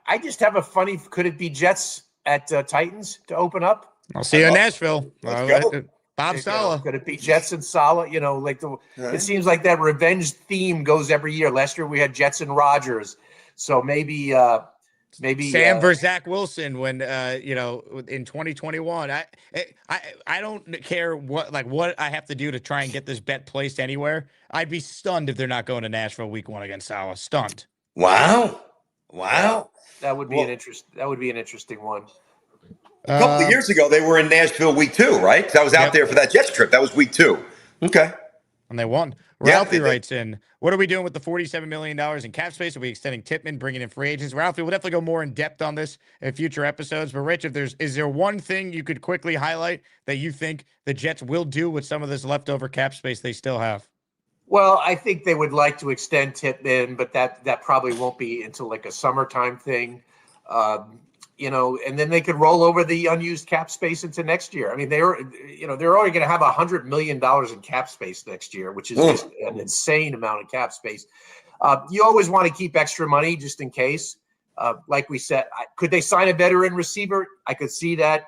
I just have a funny. Could it be Jets at Titans to open up? I'll see you in Nashville. Let's go. Bob Saleh. Could it be Jets and Saleh? It seems like that revenge theme goes every year. Last year we had Jets and Rodgers, so maybe Sam versus Zach Wilson when in 2021. I don't care what I have to do to try and get this bet placed anywhere. I'd be stunned if they're not going to Nashville week 1 against Saleh. Stunned. Wow. That would be an interesting one. A couple of years ago, they were in Nashville week 2, right? Because I was out there for that Jets trip. That was week 2. Okay. And they won. Ralphie writes in, what are we doing with the $47 million in cap space? Are we extending Tippmann, bringing in free agents? Ralphie, we'll definitely go more in depth on this in future episodes. But Rich, is there one thing you could quickly highlight that you think the Jets will do with some of this leftover cap space they still have? Well, I think they would like to extend Tippmann, but that probably won't be until like a summertime thing. And then they could roll over the unused cap space into next year. I mean, they're already going to have $100 million in cap space next year, which is just an insane amount of cap space. You always want to keep extra money just in case. Like we said, could they sign a veteran receiver? I could see that.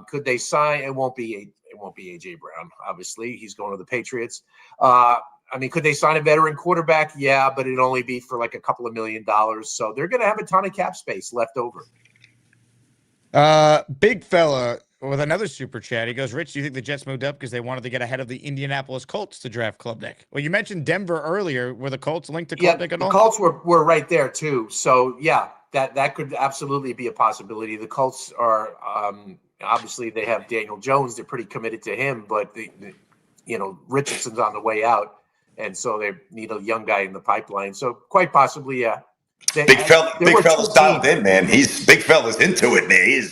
Could they sign? It won't be AJ Brown. Obviously, he's going to the Patriots. Could they sign a veteran quarterback? Yeah, but it'd only be for like a couple of $1 million. So they're going to have a ton of cap space left over. Big fella with another super chat. He goes, Rich, do you think the Jets moved up because they wanted to get ahead of the Indianapolis Colts to draft Klubnik? Well, you mentioned Denver earlier. Were the Colts linked to Klubnik at all? The Colts were right there too. So yeah, that could absolutely be a possibility. The Colts are obviously they have Daniel Jones. They're pretty committed to him, but Richardson's on the way out. And so they need a young guy in the pipeline. So quite possibly, yeah. Big fella's dialed in, man. Big fella's into it, man.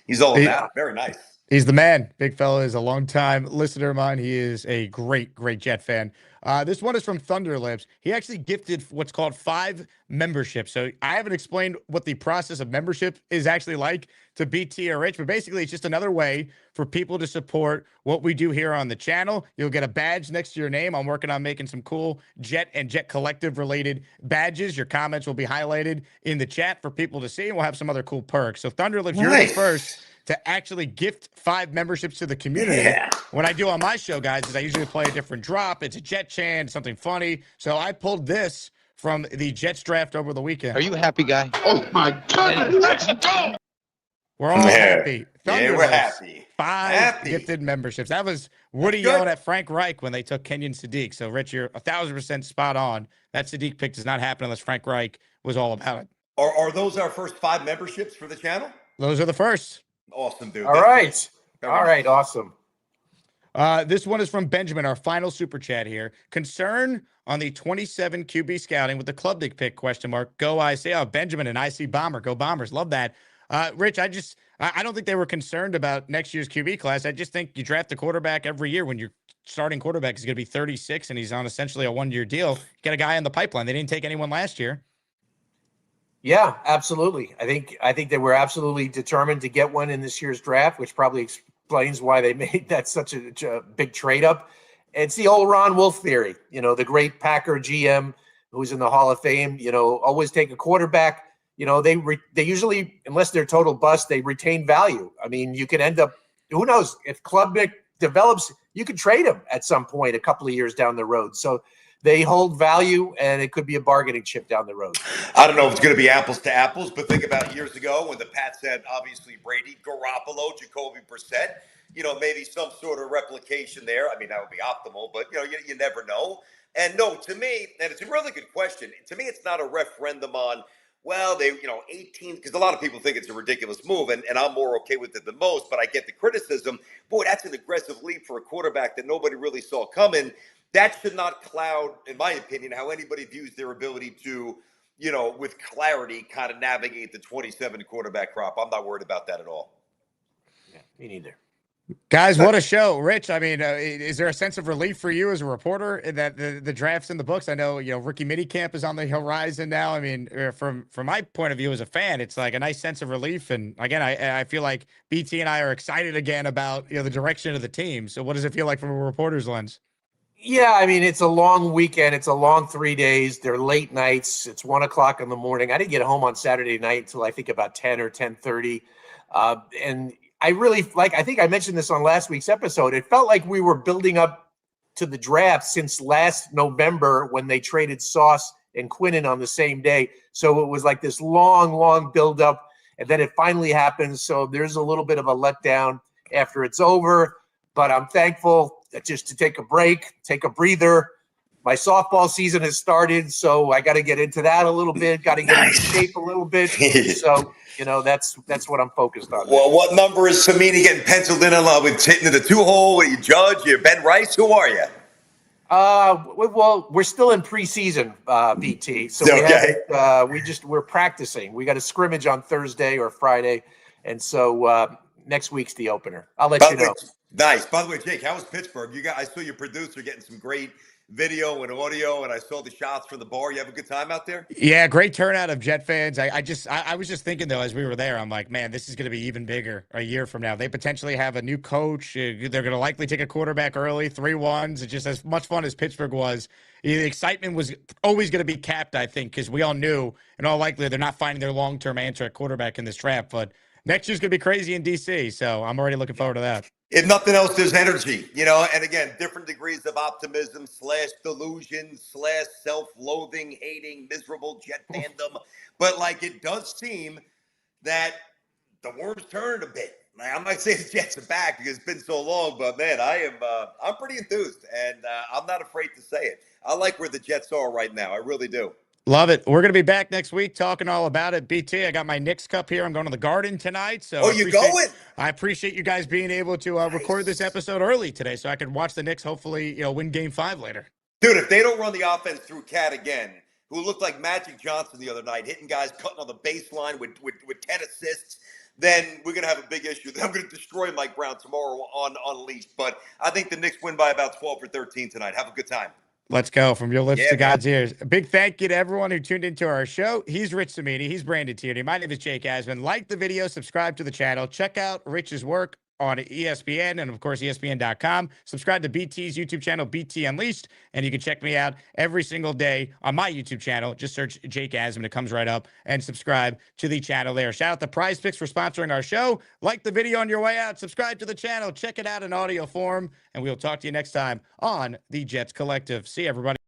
He's all about it. Very nice. He's the man. Big fella is a longtime listener of mine. He is a great Jet fan. This one is from Thunder Lips. He actually gifted what's called 5 memberships. So I haven't explained what the process of membership is actually like to BT or Rich, but basically it's just another way for people to support what we do here on the channel. You'll get a badge next to your name. I'm working on making some cool Jet and Jet Collective related badges. Your comments will be highlighted in the chat for people to see, and we'll have some other cool perks. So Thunder Lips, you're the first to actually gift 5 memberships to the community. Yeah. What I do on my show, guys, is I usually play a different drop. It's a Jet chant, something funny. So I pulled this from the Jets draft over the weekend. Are you a happy guy? Oh, my goodness. Let's go. We're all happy. Yeah, we're Thunderous. happy. 5 Happy. gifted memberships. That was That's Woody good. yelling at Frank Reich when they took Kenyon Sadiq. So, Rich, you're 1,000% spot on. That Sadiq pick does not happen unless Frank Reich was all about it. Are those our first 5 memberships for the channel? Those are the first. Awesome, dude. All That's right. great. Very All right. nice. Awesome. This one is from Benjamin, our final super chat here. Concern on the 27 QB scouting with the Clubnick pick, question mark. Go IC. Oh, Benjamin and IC Bomber. Go Bombers. Love that. Rich, I don't think they were concerned about next year's QB class. I just think you draft a quarterback every year when your starting quarterback is going to be 36 and he's on essentially a 1-year deal. You got a guy in the pipeline. They didn't take anyone last year. Yeah, absolutely. I think they were absolutely determined to get one in this year's draft, which probably explains why they made that such a big trade up. It's the old Ron Wolf theory, the great Packer GM who's in the Hall of Fame. Always take a quarterback. They usually, unless they're total bust, they retain value. I mean, you could end up, who knows, if Klubnik develops, you could trade him at some point a couple of years down the road. So they hold value, and it could be a bargaining chip down the road. I don't know if it's going to be apples to apples, but think about years ago when the Pats had obviously Brady, Garoppolo, Jacoby Brissett. Maybe some sort of replication there. I mean, that would be optimal, but you never know. And no, to me, and it's a really good question. To me, it's not a referendum on, well, 18, because a lot of people think it's a ridiculous move, and I'm more okay with it than most, but I get the criticism. Boy, that's an aggressive leap for a quarterback that nobody really saw coming. That should not cloud, in my opinion, how anybody views their ability to, with clarity, kind of navigate the 27 quarterback crop. I'm not worried about that at all. Yeah, me neither. Guys, what a show. Rich, I mean, is there a sense of relief for you as a reporter that the draft's in the books? I know, Rookie Minicamp is on the horizon now. I mean, from my point of view as a fan, it's like a nice sense of relief. And again, I feel like BT and I are excited again about, the direction of the team. So what does it feel like from a reporter's lens? Yeah, I mean, it's a long weekend. It's a long 3 days. They're late nights. It's 1:00 in the morning. I didn't get home on Saturday night until I think about 10 or 10:30. And I really I think I mentioned this on last week's episode. It felt like we were building up to the draft since last November when they traded Sauce and Quinnen on the same day. So it was like this long buildup, and then it finally happens. So there's a little bit of a letdown after it's over, but I'm thankful just to take a break, take a breather. My softball season has started, so I got to get into that a little bit, got to get into shape a little bit. So, that's what I'm focused on. Well, what number is Cimini getting penciled in on with hitting the 2-hole? What, you Judge? You Ben Rice? Who are you? Well, we're still in preseason, BT. So we're practicing. We got a scrimmage on Thursday or Friday, and so next week's the opener. I'll let you know. Nice. By the way, Jake, how was Pittsburgh? I saw your producer getting some great video and audio, and I saw the shots from the bar. You have a good time out there? Yeah, great turnout of Jet fans. I was just thinking, though, as we were there, I'm like, man, this is going to be even bigger a year from now. They potentially have a new coach. They're going to likely take a quarterback early, 3-1s. It's just as much fun as Pittsburgh was. The excitement was always going to be capped, I think, because we all knew, in all likelihood, they're not finding their long-term answer at quarterback in this draft. But next year's going to be crazy in D.C., so I'm already looking forward to that. If nothing else, there's energy, and again, different degrees of optimism / delusion / self-loathing, hating, miserable Jet fandom. But it does seem that the worm's turned a bit. I'm not saying the Jets are back because it's been so long, but man, I'm pretty enthused, and I'm not afraid to say it. I like where the Jets are right now. I really do. Love it. We're going to be back next week talking all about it. BT, I got my Knicks cup here. I'm going to the Garden tonight. So you going? I appreciate you guys being able to record this episode early today so I can watch the Knicks hopefully, win Game 5 later. Dude, if they don't run the offense through Kade again, who looked like Magic Johnson the other night, hitting guys cutting on the baseline with 10 assists, then we're going to have a big issue. Then I'm going to destroy Mike Brown tomorrow on Unleashed. But I think the Knicks win by about 12 or 13 tonight. Have a good time. Let's go from your lips to God's ears. A big thank you to everyone who tuned into our show. He's Rich Cimini. He's Brandon Tierney. My name is Jake Asman. Like the video, subscribe to the channel. Check out Rich's work on ESPN and, of course, ESPN.com. Subscribe to BT's YouTube channel, BT Unleashed, and you can check me out every single day on my YouTube channel. Just search Jake Asman. It comes right up, and subscribe to the channel there. Shout out to Prize Picks for sponsoring our show. Like the video on your way out. Subscribe to the channel. Check it out in audio form, and we'll talk to you next time on the Jets Collective. See you, everybody.